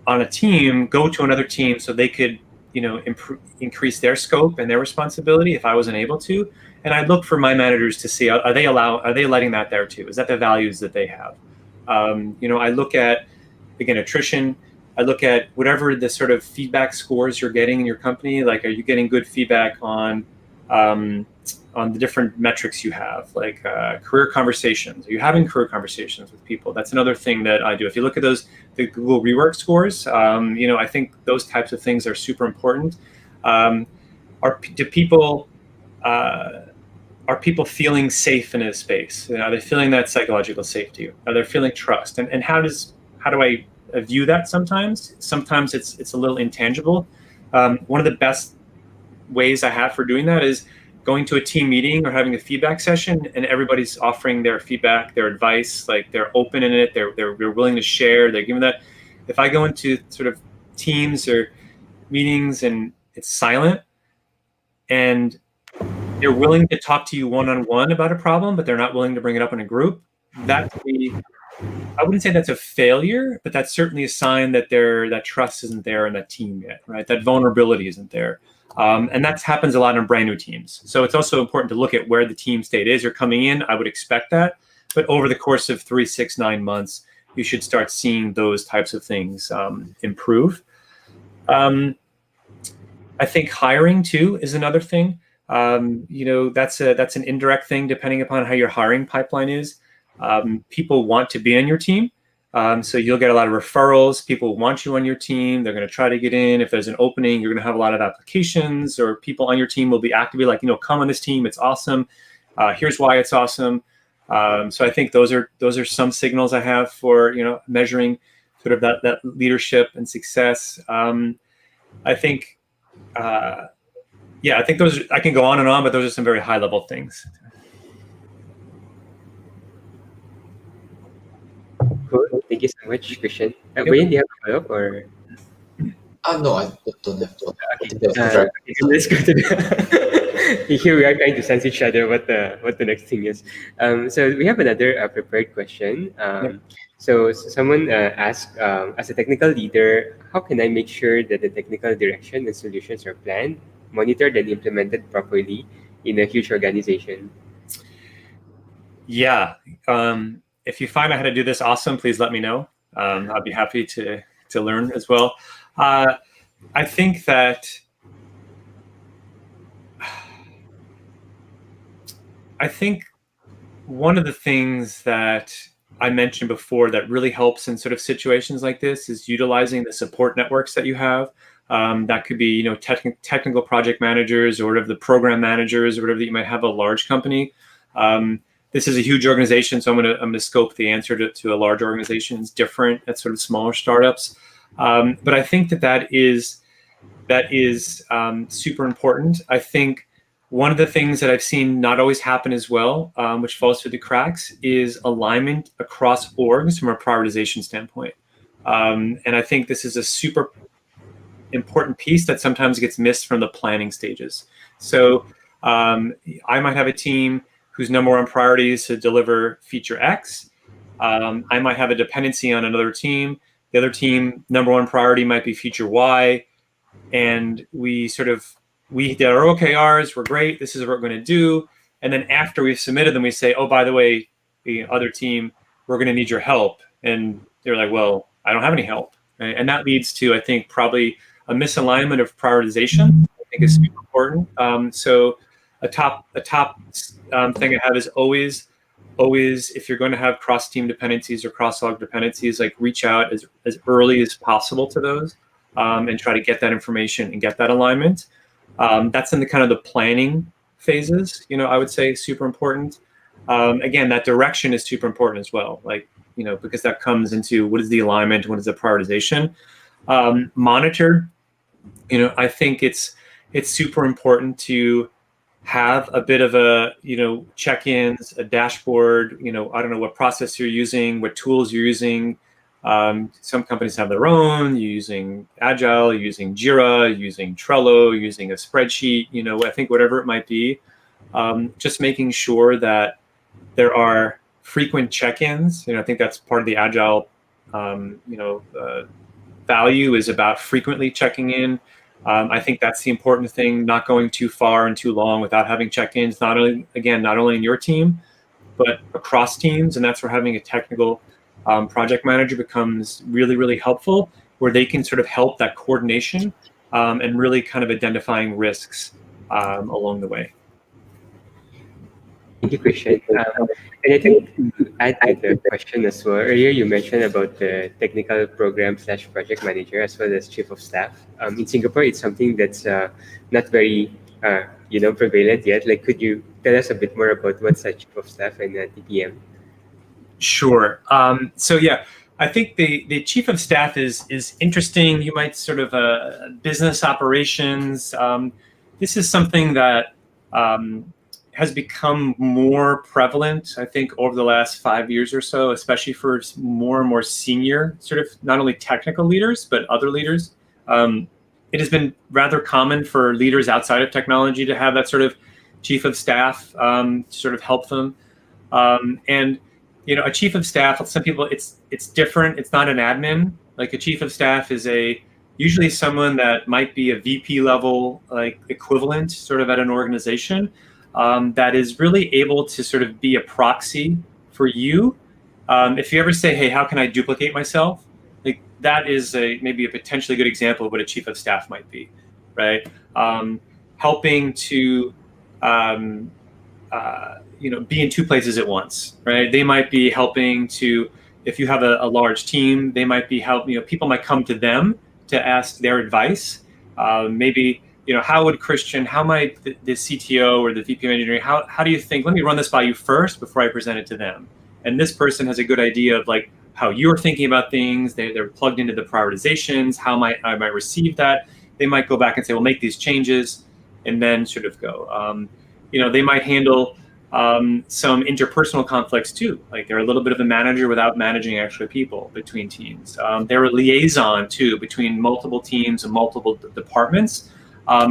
on a team go to another team so they could, increase their scope and their responsibility if I wasn't able to. And I look for my managers to see, are they letting that there too? Is that the values that they have? I look at, again, attrition. I look at whatever the sort of feedback scores you're getting in your company. Like, are you getting good feedback on the different metrics you have, like career conversations? Are you having career conversations with people? That's another thing that I do. If you look at the Google Reorg scores, I think those types of things are super important. Are people feeling safe in a space? Are they feeling that psychological safety? Are they feeling trust? And how do I view that sometimes? Sometimes it's a little intangible. One of the best ways I have for doing that is going to a team meeting or having a feedback session, and everybody's offering their feedback, their advice, like they're open in it, they're willing to share, they're giving that. If I go into sort of teams or meetings and it's silent and they're willing to talk to you one-on-one about a problem, but they're not willing to bring it up in a group, that to me, I wouldn't say that's a failure, but that's certainly a sign that that trust isn't there in that team yet, right? That vulnerability isn't there. And that happens a lot in brand new teams. So it's also important to look at where the team state is. You're coming in, I would expect that. But over the course of 3, 6, 9 months, you should start seeing those types of things improve. I think hiring too is another thing. That's an indirect thing depending upon how your hiring pipeline is. People want to be on your team. So you'll get a lot of referrals. People want you on your team. They're going to try to get in. If there's an opening, you're going to have a lot of applications, or people on your team will be actively like, come on this team. It's awesome. Here's why it's awesome. So I think those are some signals I have for, measuring sort of that leadership and success. I think, I think I can go on and on, but those are some very high level things. Cool. Thank you so much, Christian. Wayne, do you have a follow-up or? No, I don't have to. Okay. So let's go to the. Here we are trying to sense each other what the next thing is. So we have another prepared question. So someone asked, as a technical leader, how can I make sure that the technical direction and solutions are planned, monitored, and implemented properly in a huge organization? Yeah. If you find out how to do this, awesome. Please let me know. I'd be happy to learn as well. I think that one of the things that I mentioned before that really helps in sort of situations like this is utilizing the support networks that you have. That could be, technical project managers or whatever, the program managers or whatever that you might have a large company. This is a huge organization, so I'm gonna scope the answer to a large organization. It's different at sort of smaller startups, but I think that is super important. I think one of the things that I've seen not always happen as well, which falls through the cracks, is alignment across orgs from a prioritization standpoint. And I think this is a super important piece that sometimes gets missed from the planning stages. So I might have a team whose number one priority is to deliver feature X. I might have a dependency on another team. The other team number one priority might be feature Y. And we did our OKRs, we're great, this is what we're going to do. And then after we've submitted them, we say, oh, by the way, the other team, we're going to need your help. And they're like, well, I don't have any help. And that leads to, I think, probably a misalignment of prioritization. I think is super important. So a top thing I have is always, if you're going to have cross-team dependencies or cross-log dependencies, like reach out as early as possible to those and try to get that information and get that alignment. That's in the kind of the planning phases, I would say super important. Again, that direction is super important as well, like, because that comes into what is the alignment, what is the prioritization. Monitor, I think it's super important to have a bit of a, check-ins, a dashboard, I don't know what process you're using, what tools you're using. Some companies have their own, you're using Agile, you're using Jira, you're using Trello, you're using a spreadsheet, I think whatever it might be, just making sure that there are frequent check-ins. I think that's part of the Agile, value is about frequently checking in. I think that's the important thing, not going too far and too long without having check-ins, not only in your team, but across teams. And that's where having a technical project manager becomes really, really helpful, where they can sort of help that coordination and really kind of identifying risks along the way. Thank you, Christian. And I think to add to the question as well, earlier you mentioned about the technical program / project manager as well as chief of staff. In Singapore, it's something that's not very prevalent yet. Like, could you tell us a bit more about what's a chief of staff and TPM? Sure. So yeah, I think the chief of staff is interesting. You might sort of business operations. This is something that has become more prevalent, I think, over the last 5 years or so, especially for more and more senior, sort of not only technical leaders, but other leaders. It has been rather common for leaders outside of technology to have that sort of chief of staff to sort of help them. And a chief of staff, some people, it's different. It's not an admin. Like, a chief of staff is usually someone that might be a VP level, like, equivalent sort of at an organization. That is really able to sort of be a proxy for you. If you ever say, hey, how can I duplicate myself? Like, that is maybe a potentially good example of what a chief of staff might be, right? Helping to, be in two places at once, right? They might be helping to, if you have a large team, they might be people might come to them to ask their advice. Maybe, how would Christian, how might the CTO or the VP of engineering, how do you think, let me run this by you first before I present it to them. And this person has a good idea of like how you're thinking about things. They're plugged into the prioritizations. How I might receive that. They might go back and say, well, make these changes, and then sort of go. They might handle some interpersonal conflicts too. Like, they're a little bit of a manager without managing actual people between teams. They're a liaison too between multiple teams and multiple departments.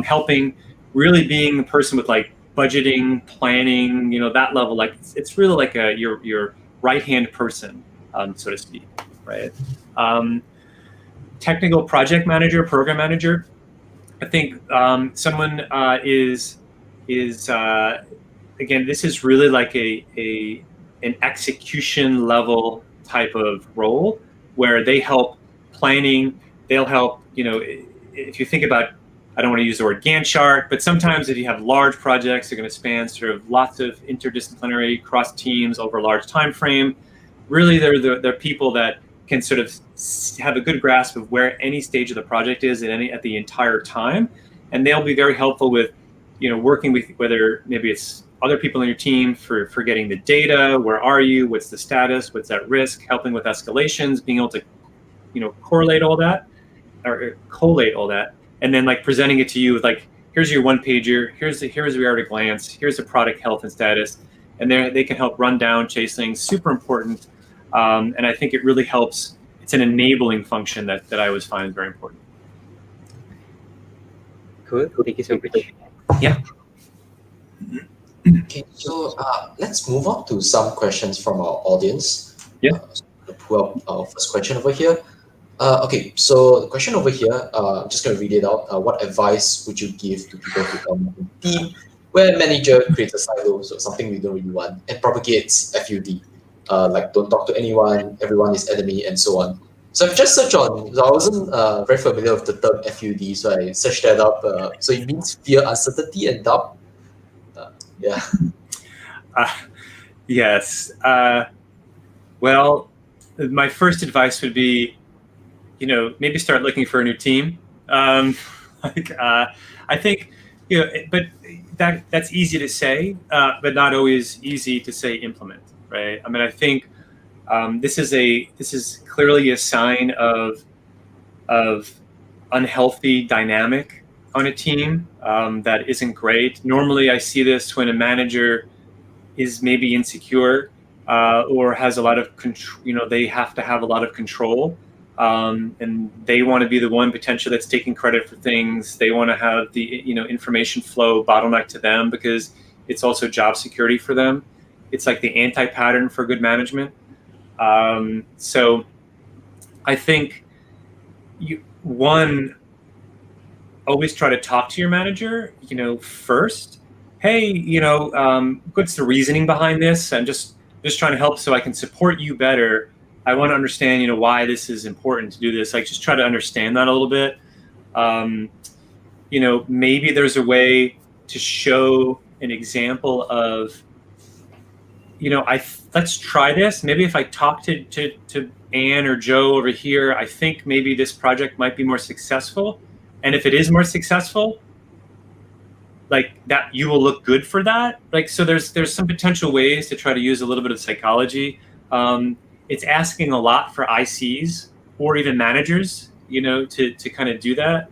Helping, really being the person with like budgeting, planning, that level. Like, it's really like your right-hand person, so to speak, right? Technical project manager, program manager. I think someone is again, this is really like an execution level type of role where they help planning. They'll help, if you think about, I don't want to use the word Gantt chart, but sometimes if you have large projects, they're going to span sort of lots of interdisciplinary cross teams over a large time frame. Really, they're people that can sort of have a good grasp of where any stage of the project is at the entire time, and they'll be very helpful with, working with whether maybe it's other people in your team for getting the data. Where are you? What's the status? What's at risk? Helping with escalations, being able to, correlate all that or collate all that. And then like presenting it to you with like, here's your one pager, here's where at a glance, here's the product health and status. And they can help run down, chase things, super important. And I think it really helps. It's it's an enabling function that I always find very important. Cool. Thank you so much. Yeah. Okay, so let's move on to some questions from our audience. Yeah. So to pull up our first question over here. Okay, so the question over here, I'm just going to read it out. What advice would you give to people who come in a team where a manager creates a silo, so something we don't really want, and propagates FUD, like don't talk to anyone, everyone is enemy, and so on. So I've just searched on, so I wasn't very familiar with the term FUD, so I searched that up. So it means fear, uncertainty, and doubt. Yeah. Yes. Well, my first advice would be, maybe start looking for a new team. I think, but that's easy to say, but not always easy to say implement, right? I mean, I think this is clearly a sign of unhealthy dynamic on a team that isn't great. Normally, I see this when a manager is maybe insecure or has a lot of control. They have to have a lot of control. And they want to be the one potentially that's taking credit for things. They want to have the information flow bottleneck to them because it's also job security for them. It's like the anti-pattern for good management. So I think always try to talk to your manager, first. Hey, what's the reasoning behind this? I'm just trying to help so I can support you better. I want to understand, why this is important to do this. Like, just try to understand that a little bit. Maybe there's a way to show an example of, let's try this. Maybe if I talk to Anne or Joe over here, I think maybe this project might be more successful. And if it is more successful, like that, you will look good for that. Like, so there's some potential ways to try to use a little bit of psychology. It's asking a lot for ICs or even managers, to kind of do that.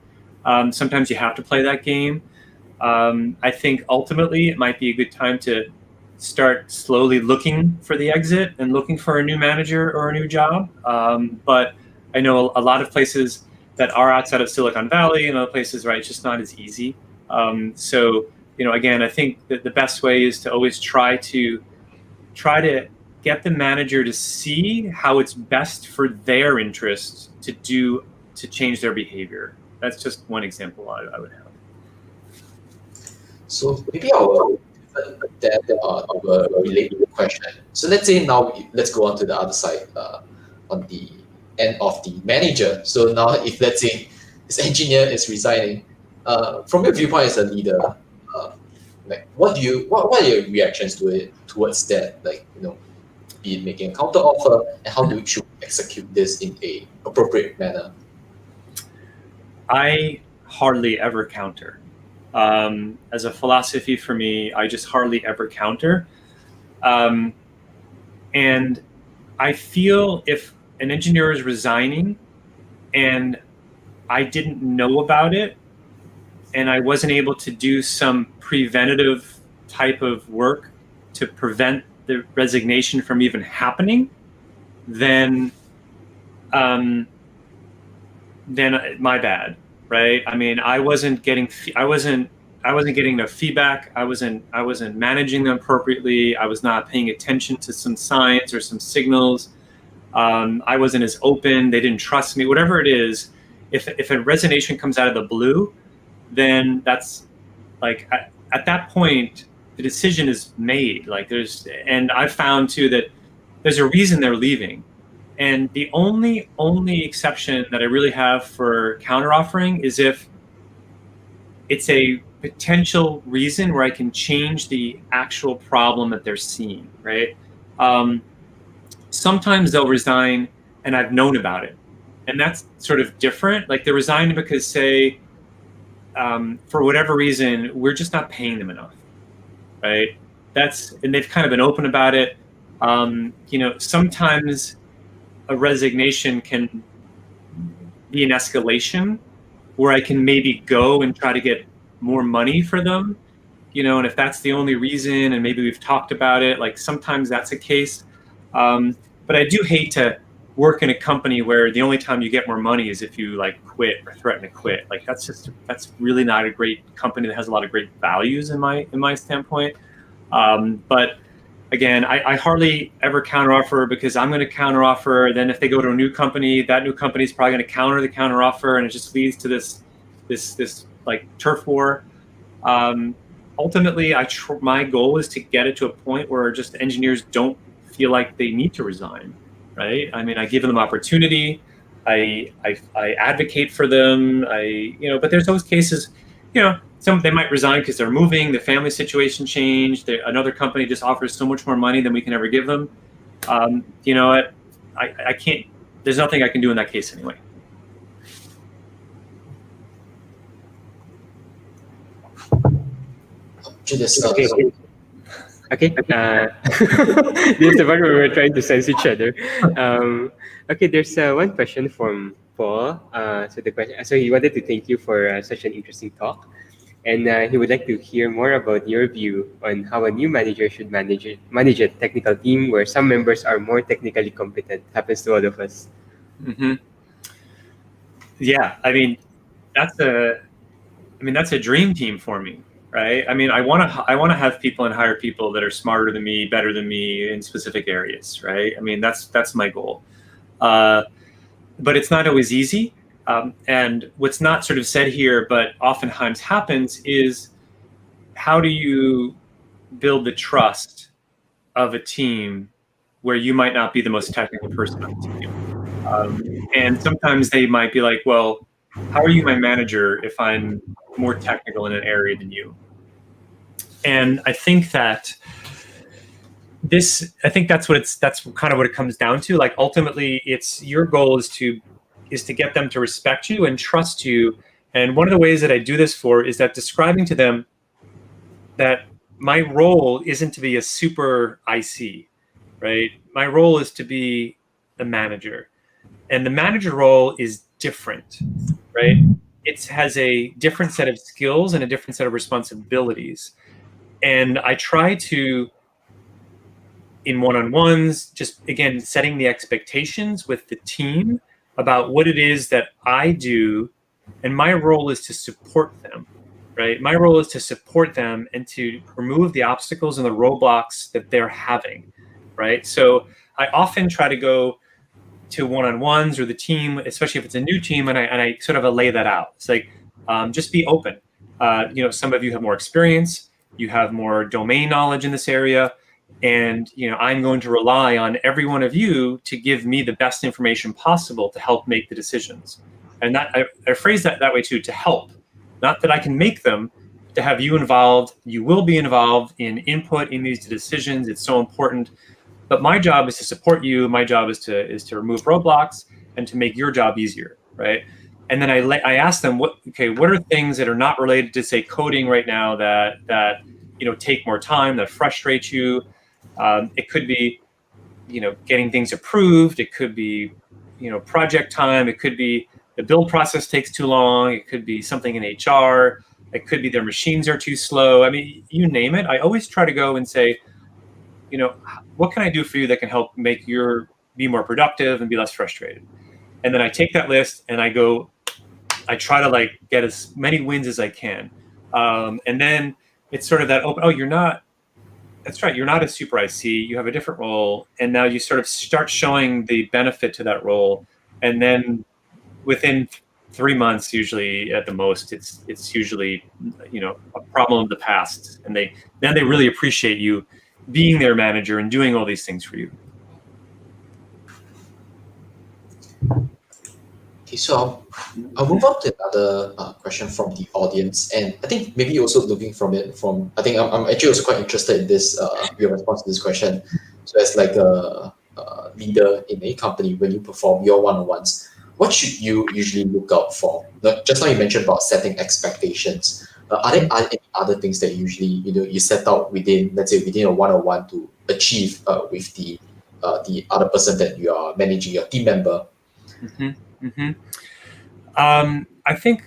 Sometimes you have to play that game. I think ultimately it might be a good time to start slowly looking for the exit and looking for a new manager or a new job. But I know a lot of places that are outside of Silicon Valley and other places, right, it's just not as easy. So, again, I think that the best way is to always try to get the manager to see how it's best for their interests to change their behavior. That's just one example I would have. So maybe our related question. So let's say now let's go on to the other side, on the end of the manager. So now if let's say this engineer is resigning, from your viewpoint as a leader, like what are your reactions towards that? Like, be it making a counter offer, and how should we execute this in a appropriate manner? I hardly ever counter. As a philosophy for me, I just hardly ever counter. And I feel if an engineer is resigning and I didn't know about it and I wasn't able to do some preventative type of work to prevent the resignation from even happening, then my bad, right? I mean, I wasn't getting enough feedback. I wasn't managing them appropriately. I was not paying attention to some signs or some signals. I wasn't as open. They didn't trust me. Whatever it is, if a resignation comes out of the blue, then that's like at that point the decision is made. And I've found too that there's a reason they're leaving. And the only exception that I really have for counteroffering is if it's a potential reason where I can change the actual problem that they're seeing, right? Sometimes they'll resign and I've known about it. And that's sort of different. Like they're resigning because, say, for whatever reason, we're just not paying them enough, right? And they've kind of been open about it. Sometimes a resignation can be an escalation where I can maybe go and try to get more money for them, and if that's the only reason, and maybe we've talked about it, like sometimes that's a case. But I do hate to work in a company where the only time you get more money is if you like quit or threaten to quit. Like that's really not a great company that has a lot of great values in my standpoint. But again, I hardly ever counteroffer because I'm going to counteroffer. Then if they go to a new company, that new company is probably going to counter the counteroffer, and it just leads to this like turf war. Ultimately, my goal is to get it to a point where just engineers don't feel like they need to resign, right? I mean, I give them opportunity, I advocate for them, but there's those cases, they might resign because they're moving, the family situation changed, another company just offers so much more money than we can ever give them. I can't. There's nothing I can do in that case anyway. Okay. This is the part where we're trying to sense each other. Okay, there's one question from Paul. So he wanted to thank you for such an interesting talk, and he would like to hear more about your view on how a new manager should manage a technical team where some members are more technically competent. Happens to all of us. Mm-hmm. Yeah, I mean, that's a dream team for me. Right. I mean, I want to have people and hire people that are smarter than me, better than me in specific areas. Right. I mean, that's my goal. But it's not always easy. And what's not sort of said here, but oftentimes happens, is how do you build the trust of a team where you might not be the most technical person on the team? And sometimes they might be like, well, how are you my manager if I'm more technical in an area than you? And I think that's kind of what it comes down to. Like, ultimately, it's your goal is to get them to respect you and trust you. And one of the ways that I do this is that describing to them that my role isn't to be a super IC, right? My role is to be a manager. And the manager role is different, right? It has a different set of skills and a different set of responsibilities. And I try to, in one-on-ones, just, again, setting the expectations with the team about what it is that I do. And my role is to support them, right? My role is to support them and to remove the obstacles and the roadblocks that they're having, right? So I often try to go to one-on-ones or the team, especially if it's a new team, and I sort of lay that out. It's like, just be open. Some of you have more experience, you have more domain knowledge in this area, and I'm going to rely on every one of you to give me the best information possible to help make the decisions. And that I phrase that way too, to help, not that I can make them. To have you involved, you will be involved in input in these decisions. It's so important. But my job is to support you. My job is to remove roadblocks and to make your job easier, right? And then I ask them, what are things that are not related to, say, coding right now that take more time, that frustrate you? It could be, getting things approved. It could be, project time. It could be the build process takes too long. It could be something in HR. It could be their machines are too slow. I mean, you name it. I always try to go and say, what can I do for you that can help make be more productive and be less frustrated? And then I take that list and I try to get as many wins as I can. And then it's sort of that open, that's right, you're not a super IC, you have a different role. And now you sort of start showing the benefit to that role. And then within 3 months, usually at the most, it's usually, a problem of the past. And they really appreciate you being their manager and doing all these things for you. Okay, so I'll move on to another question from the audience, and I think maybe also looking I think I'm actually also quite interested in this, your response to this question. So as like a leader in a company, when you perform your one-on-ones, what should you usually look out for? Just now you mentioned about setting expectations. Are there any other things that usually you set out within, let's say, within a one-on-one to achieve with the other person that you are managing, your team member? Mm-hmm. Mm-hmm. I think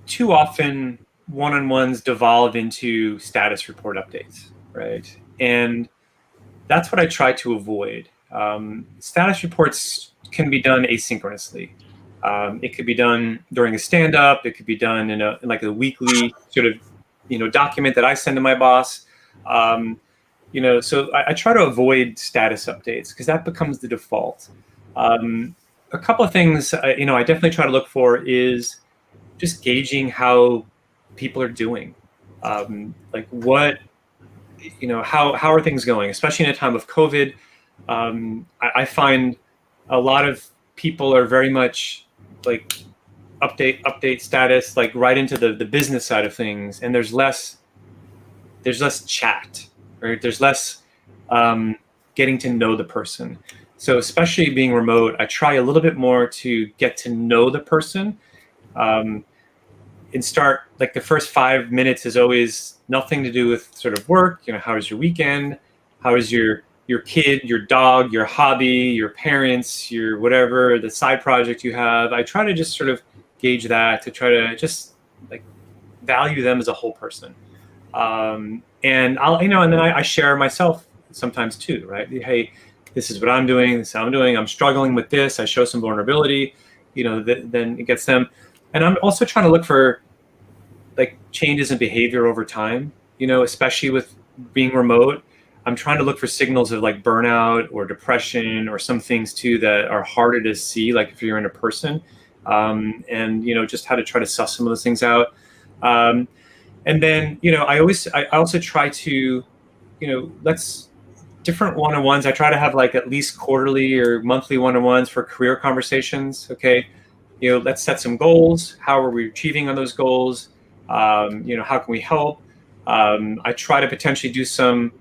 too often one-on-ones devolve into status report updates, right? And that's what I try to avoid. Status reports can be done asynchronously. It could be done during a stand-up. It could be done in like a weekly sort of, document that I send to my boss. So I try to avoid status updates because that becomes the default. A couple of things, I definitely try to look for is just gauging how people are doing. Like what, how are things going, especially in a time of COVID. I find a lot of people are very much like update status, like right into the business side of things. And there's less chat, right? There's less getting to know the person. So especially being remote, I try a little bit more to get to know the person. And start, like the first 5 minutes is always nothing to do with sort of work. How was your weekend? How is your kid, your dog, your hobby, your parents, your whatever, the side project you have? I try to just sort of gauge that to try to just like value them as a whole person. And I'll, and then I share myself sometimes too, right? Hey, this is what I'm doing. This is how I'm doing. I'm struggling with this. I show some vulnerability, then it gets them. And I'm also trying to look for like changes in behavior over time, especially with being remote. I'm trying to look for signals of like burnout or depression or some things too that are harder to see, like if you're in a person, and just how to try to suss some of those things out. And then, I also try to, let's different one-on-ones. I try to have like at least quarterly or monthly one-on-ones for career conversations. Okay. Let's set some goals. How are we achieving on those goals? How can we help? I try to potentially do some,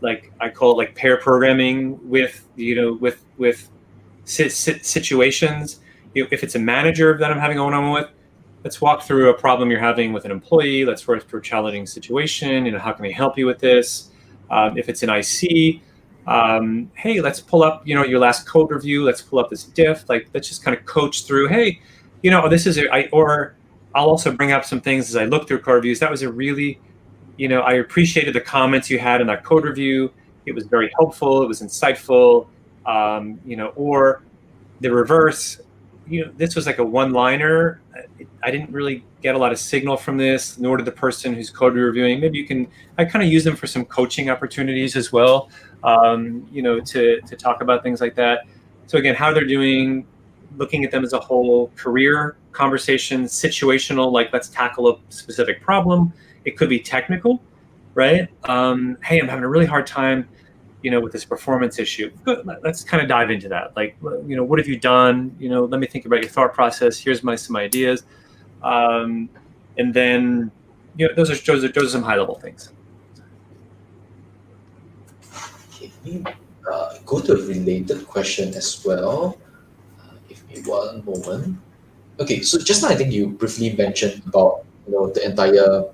like I call it like pair programming with, with situations. If it's a manager that I'm having a one-on-one with, let's walk through a problem you're having with an employee. Let's work through a challenging situation. How can we help you with this? If it's an IC, hey, let's pull up, your last code review. Let's pull up this diff. Like, let's just kind of coach through. Hey, this is or I'll also bring up some things as I look through code reviews. That was a really, I appreciated the comments you had in that code review. It was very helpful. It was insightful. Or the reverse. This was like a one-liner. I didn't really get a lot of signal from this, nor did the person who's code reviewing. Maybe I kind of use them for some coaching opportunities as well, to talk about things like that. So again, how they're doing, looking at them as a whole, career conversation, situational, like let's tackle a specific problem. It could be technical, right? Hey, I'm having a really hard time, with this performance issue. Good. Let's kind of dive into that. Like, what have you done? Let me think about your thought process. Here's some ideas. And then, those are some high level things. Okay, go to a related question as well. Give me one moment. Okay, so just now I think you briefly mentioned about the entire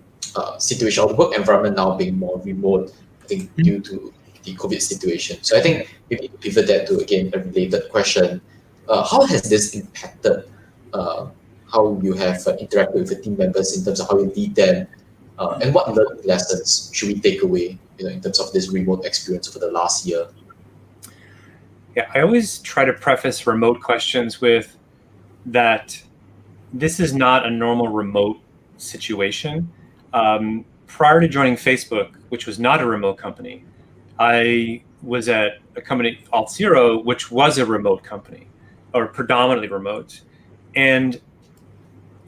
situation of the work environment now being more remote. I think due to the COVID situation. So I think maybe pivot that to again a related question. How has this impacted how you have interacted with the team members in terms of how you lead them, and what learning lessons should we take away, in terms of this remote experience over the last year? Yeah, I always try to preface remote questions with that this is not a normal remote situation. Prior to joining Facebook, which was not a remote company, I was at a company, Alt0, which was a remote company, or predominantly remote. And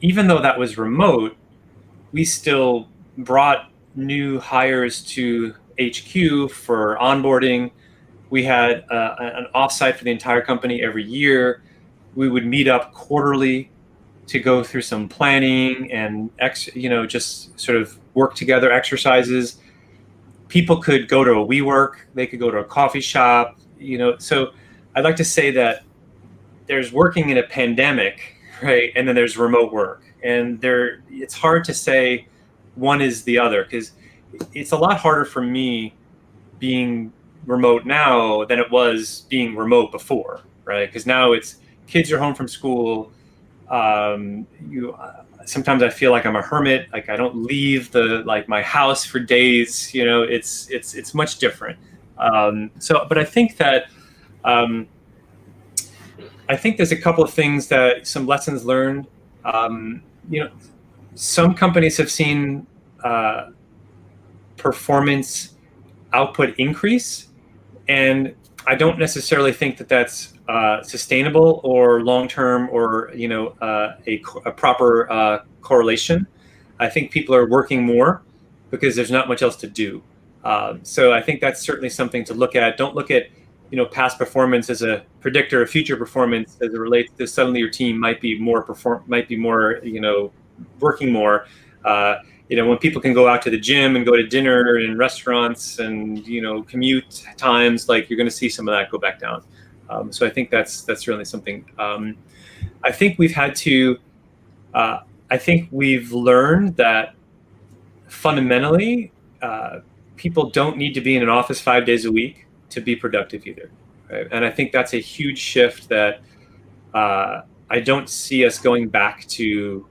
even though that was remote, we still brought new hires to HQ for onboarding. We had an offsite for the entire company every year. We would meet up quarterly to go through some planning and just sort of work together exercises. People could go to a WeWork, they could go to a coffee shop, So I'd like to say that there's working in a pandemic, right? And then there's remote work. And it's hard to say one is the other, because it's a lot harder for me being remote now than it was being remote before, right? Because now it's kids are home from school. Sometimes I feel like I'm a hermit. Like I don't leave my house for days. It's much different. But I think that I think there's a couple of things some lessons learned. Some companies have seen performance output increase, and I don't necessarily think that that's sustainable or long-term or a proper correlation. I think people are working more because there's not much else to do. So I think that's certainly something to look at. Don't look at past performance as a predictor of future performance as it relates to suddenly your team might be more working more. When people can go out to the gym and go to dinner and restaurants and commute times, like, you're going to see some of that go back down. So I think that's really something. I think we've had to. I think we've learned that fundamentally, people don't need to be in an office 5 days a week to be productive either, right? And I think that's a huge shift that I don't see us going back to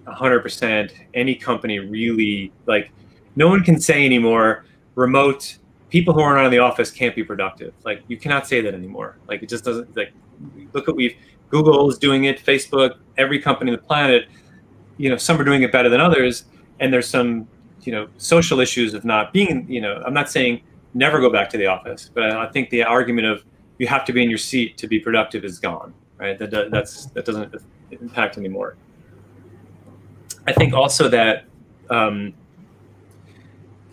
100%. Any company really, like, no one can say anymore, remote people who are not in the office can't be productive. Like, you cannot say that anymore. Like, it just doesn't, like, look at Google is doing it, Facebook, every company on the planet, some are doing it better than others. And there's some, social issues of not being, I'm not saying never go back to the office, but I think the argument of you have to be in your seat to be productive is gone, right? That doesn't impact anymore. I think also that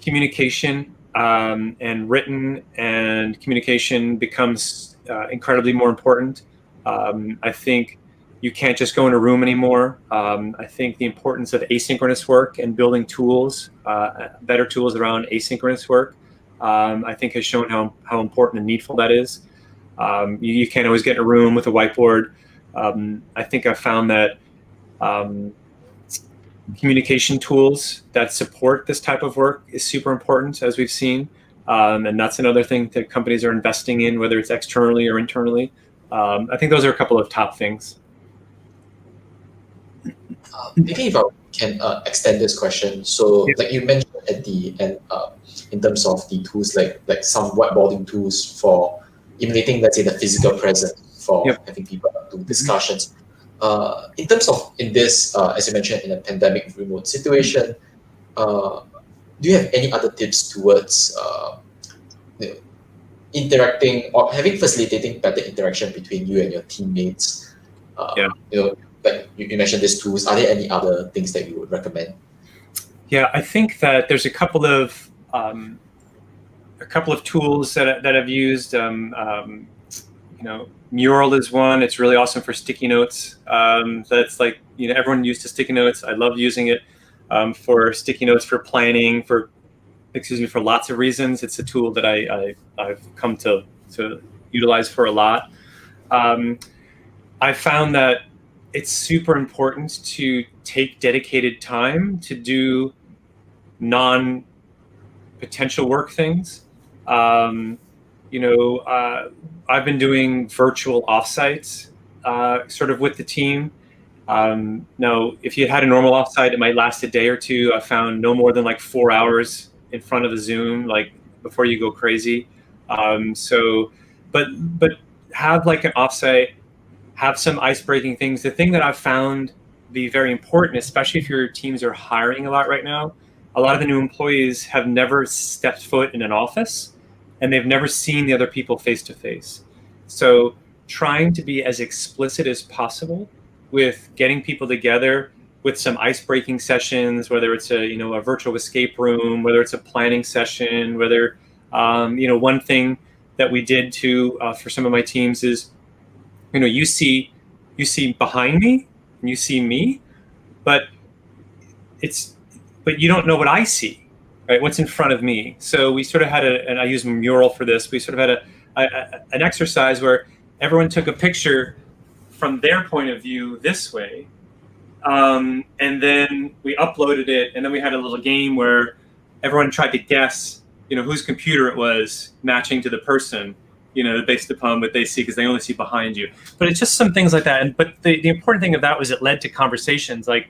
communication and written and communication becomes incredibly more important. I think you can't just go in a room anymore. I think the importance of asynchronous work and building tools, better tools around asynchronous work, I think has shown how important and needful that is. You can't always get in a room with a whiteboard. I think I've found that communication tools that support this type of work is super important, as we've seen. And that's another thing that companies are investing in, whether it's externally or internally. I think those are a couple of top things. Maybe if I can extend this question. So, like you mentioned at the end, in terms of the tools, like some whiteboarding tools for emulating, let's say, the physical presence for having people do discussions. In terms of this, as you mentioned, in a pandemic remote situation, do you have any other tips towards interacting or facilitating better interaction between you and your teammates? Like you mentioned these tools. Are there any other things that you would recommend? Yeah, I think that there's a couple of tools that I've used. Mural is one. It's really awesome for sticky notes. That's like, everyone used to sticky notes. I love using it for sticky notes, for planning, for lots of reasons. It's a tool that I've come to utilize for a lot. I found that it's super important to take dedicated time to do non-potential work things. I've been doing virtual offsites sort of with the team. Now, if you had a normal offsite, it might last a day or two. I found no more than like 4 hours in front of the Zoom, like, before you go crazy. But have like an offsite, have some ice-breaking things. The thing that I've found be very important, especially if your teams are hiring a lot right now, a lot of the new employees have never stepped foot in an office, and they've never seen the other people face to face. So trying to be as explicit as possible with getting people together with some ice-breaking sessions, whether it's a virtual escape room, whether it's a planning session, whether one thing that we did for some of my teams is, you see behind me and you see me, but you don't know what I see, right? What's in front of me. So we sort of had and I use Mural for this. We sort of had an exercise where everyone took a picture from their point of view this way, and then we uploaded it, and then we had a little game where everyone tried to guess, whose computer it was matching to the person, based upon what they see, because they only see behind you. But it's just some things like that. But the important thing of that was it led to conversations like,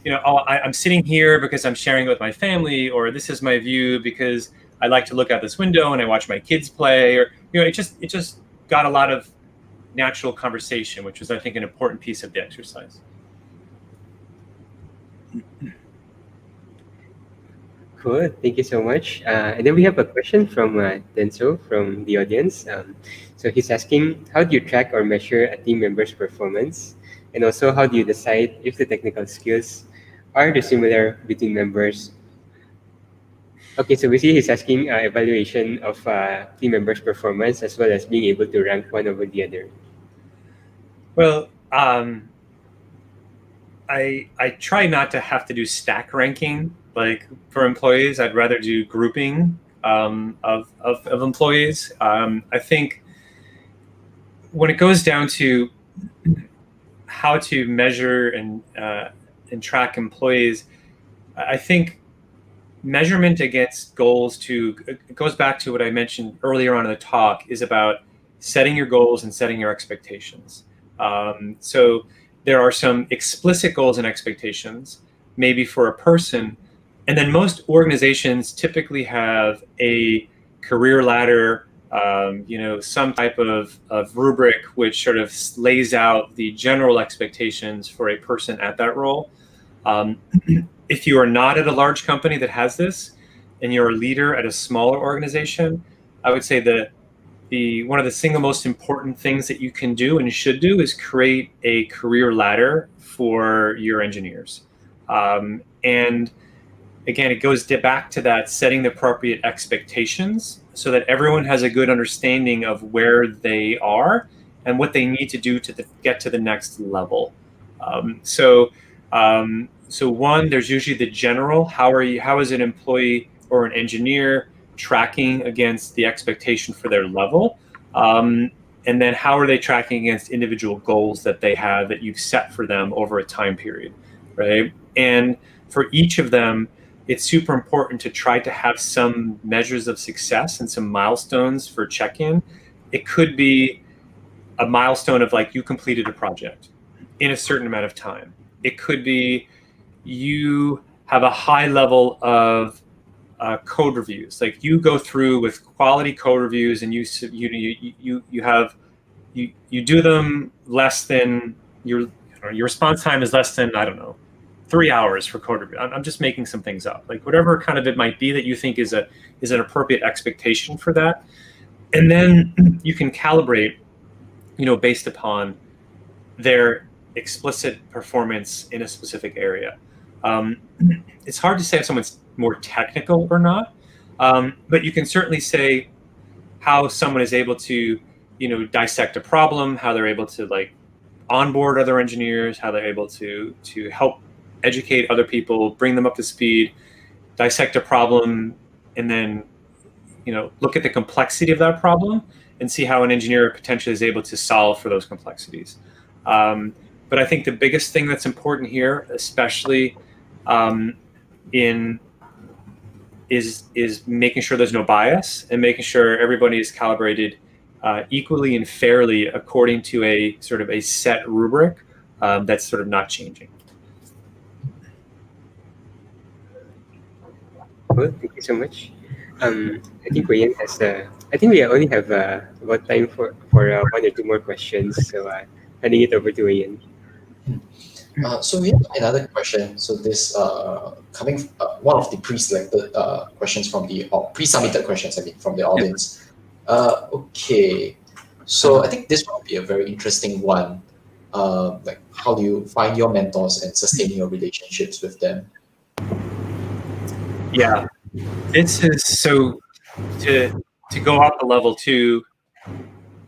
I'm sitting here because I'm sharing it with my family, or this is my view because I like to look out this window and I watch my kids play, or it just got a lot of natural conversation, which was, I think, an important piece of the exercise. Cool. Thank you so much. And then we have a question from Denso from the audience. So he's asking, how do you track or measure a team member's performance? And also, how do you decide if the technical skills are dissimilar between members? Okay, so basically he's asking evaluation of team members' performance as well as being able to rank one over the other. Well, I try not to have to do stack ranking. Like for employees, I'd rather do grouping of employees. I think when it goes down to how to measure and track employees, I think measurement against goals it goes back to what I mentioned earlier on in the talk, is about setting your goals and setting your expectations. So there are some explicit goals and expectations, maybe for a person, and then most organizations typically have a career ladder, some type of rubric which sort of lays out the general expectations for a person at that role. If you are not at a large company that has this, and you're a leader at a smaller organization, I would say that one of the single most important things that you can do and should do is create a career ladder for your engineers. And again, it goes back to that setting the appropriate expectations so that everyone has a good understanding of where they are and what they need to do to get to the next level. So one, there's usually the general, how is an employee or an engineer tracking against the expectation for their level? And then how are they tracking against individual goals that they have that you've set for them over a time period, right? And for each of them, it's super important to try to have some measures of success and some milestones for check-in. It could be a milestone of like you completed a project in a certain amount of time. It could be you have a high level of code reviews. Like you go through with quality code reviews and you do them less than your response time is less than, I don't know, 3 hours for code review. I'm just making some things up, like whatever kind of it might be that you think is an appropriate expectation for that. And then you can calibrate, based upon their explicit performance in a specific area. It's hard to say if someone's more technical or not, but you can certainly say how someone is able to, dissect a problem, how they're able to like onboard other engineers, how they're able to help educate other people, bring them up to speed, dissect a problem, and then, look at the complexity of that problem and see how an engineer potentially is able to solve for those complexities. But I think the biggest thing that's important here, especially is making sure there's no bias and making sure everybody is calibrated equally and fairly according to a sort of a set rubric that's sort of not changing. Well, thank you so much. I think Wayan has. I think we only have about time for one or two more questions. So handing it over to Wayan. So we have another question. So this coming one of the pre-selected questions from the pre-submitted questions, from the audience. Okay, so I think this will be a very interesting one. Like, how do you find your mentors and sustain your relationships with them? Yeah, this is so to go up a level 2.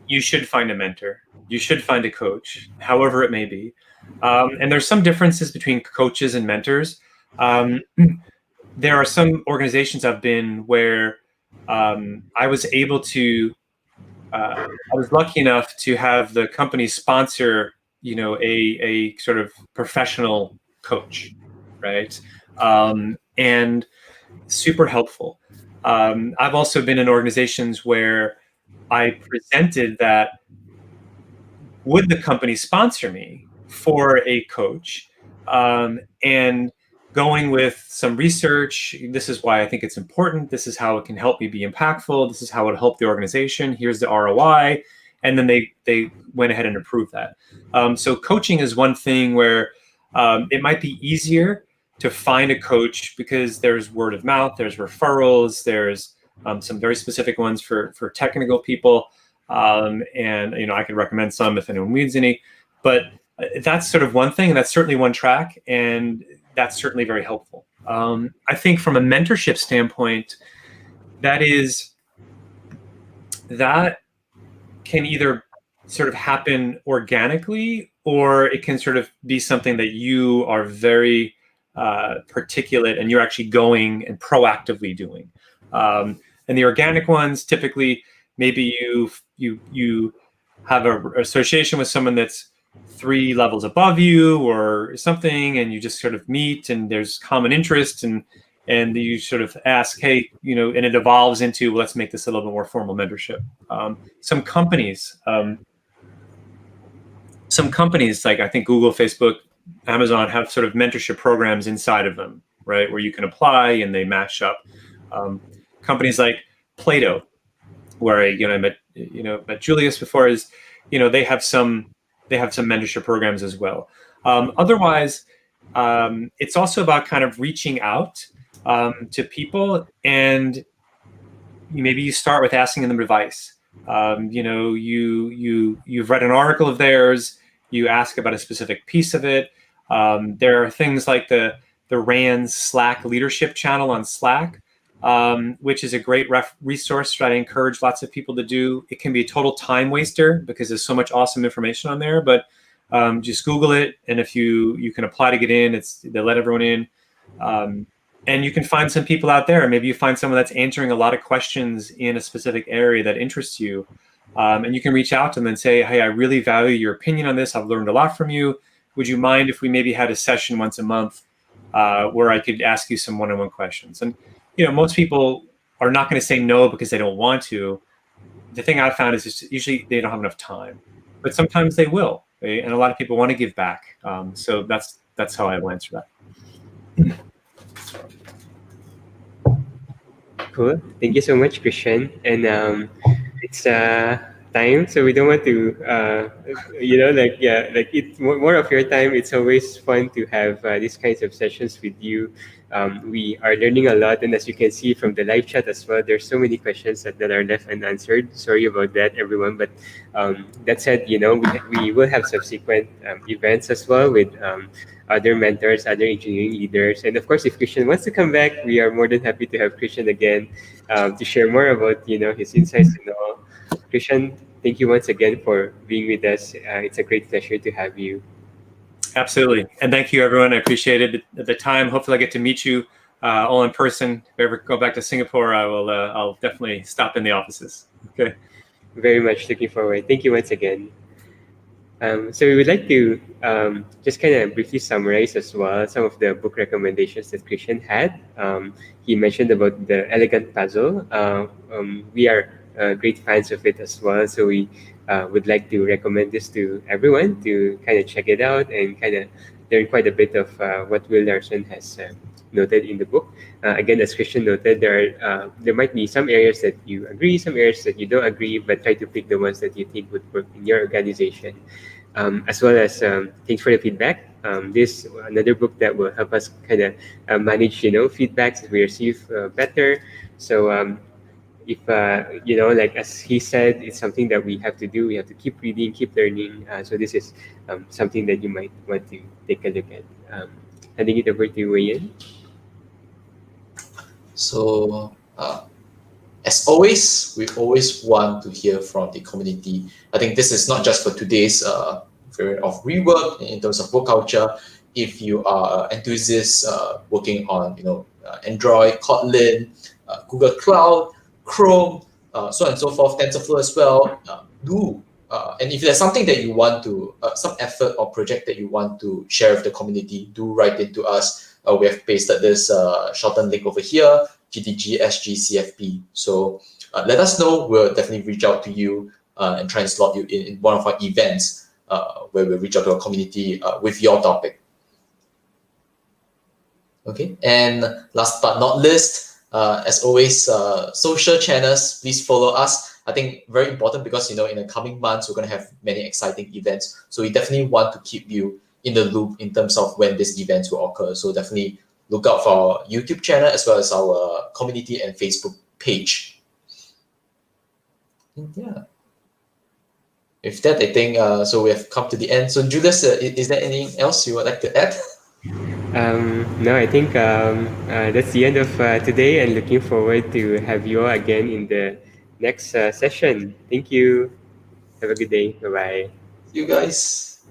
You should find a mentor. You should find a coach, however it may be. And there's some differences between coaches and mentors. There are some organizations I've been where I was able to. I was lucky enough to have the company sponsor, a sort of professional coach, right? And super helpful. I've also been in organizations where I presented that, would the company sponsor me for a coach? And going with some research, this is why I think it's important. This is how it can help me be impactful. This is how it help the organization. Here's the ROI. and then they went ahead and approved that. So coaching is one thing where it might be easier to find a coach because there's word of mouth, there's referrals, there's some very specific ones for technical people, and I could recommend some if anyone needs any. But that's sort of one thing, and that's certainly one track, and that's certainly very helpful. I think from a mentorship standpoint, that can either sort of happen organically, or it can sort of be something that you are very particulate and you're actually going and proactively doing. And the organic ones, typically, maybe you have an association with someone that's 3 levels above you or something, and you just sort of meet, and there's common interest, and you sort of ask, hey, and it evolves into, let's make this a little bit more formal mentorship. Some companies like I think Google, Facebook, Amazon have sort of mentorship programs inside of them, right, where you can apply and they match up. Companies like Plato, where I met Julius before, is they have some mentorship programs as well. Otherwise, it's also about kind of reaching out to people, and maybe you start with asking them advice. You've read an article of theirs, you ask about a specific piece of it. There are things like the RAND's Slack leadership channel on Slack, which is a great resource that I encourage lots of people to do. It can be a total time waster because there's so much awesome information on there, but just Google it, and if you can apply to get in, they let everyone in. And you can find some people out there. Maybe you find someone that's answering a lot of questions in a specific area that interests you. And you can reach out to them and say, hey, I really value your opinion on this. I've learned a lot from you. Would you mind if we maybe had a session once a month where I could ask you some one-on-one questions? And, most people are not going to say no because they don't want to. The thing I've found is just usually they don't have enough time, but sometimes they will. Right? And a lot of people want to give back. So that's how I will answer that. Cool. Thank you so much, Christian. And it's time, so we don't want to, it's more of your time. It's always fun to have these kinds of sessions with you. We are learning a lot, and as you can see from the live chat as well, there's so many questions that are left unanswered. Sorry about that, everyone. But that said, we will have subsequent events as well with other mentors, other engineering leaders. And of course, if Christian wants to come back, we are more than happy to have Christian again to share more about, his insights and all. Christian, thank you once again for being with us. It's a great pleasure to have you. Absolutely. And thank you, everyone. I appreciate it. At the time, hopefully I get to meet you all in person. If I ever go back to Singapore, I'll definitely stop in the offices. Okay. Very much looking forward. Thank you once again. So we would like to just kind of briefly summarize as well some of the book recommendations that Christian had. He mentioned about the Elegant Puzzle. We are great fans of it as well. So we would like to recommend this to everyone to kind of check it out and kind of learn quite a bit of what Will Larson has noted in the book. Again, as Christian noted, there might be some areas that you agree, some areas that you don't agree, but try to pick the ones that you think would work in your organization. As well as thanks for the feedback. This another book that will help us kind of manage, feedbacks that we receive better. So if like as he said, it's something that we have to do. We have to keep reading, keep learning. So this is something that you might want to take a look at. Handing it over to you, Ian. So, as always, we always want to hear from the community. I think this is not just for today's variant of rework in terms of work culture. If you are enthusiasts working on, Android, Kotlin, Google Cloud, Chrome, so on and so forth, TensorFlow as well, do. And if there's something that you want to, some effort or project that you want to share with the community, do write into us. We have pasted this shortened link over here, GDG SGCFP. So let us know. We'll definitely reach out to you and try and slot you in one of our events where we'll reach out to our community with your topic. Okay, and last but not least, as always, social channels, please follow us. I think very important because, in the coming months, we're going to have many exciting events. So we definitely want to keep you in the loop in terms of when these events will occur. So definitely look out for our YouTube channel as well as our community and Facebook page. Yeah. With that, I think, so we have come to the end. So Julius, is there anything else you would like to add? No, I think that's the end of today, and looking forward to have you all again in the next session. Thank you. Have a good day. Bye-bye. You guys.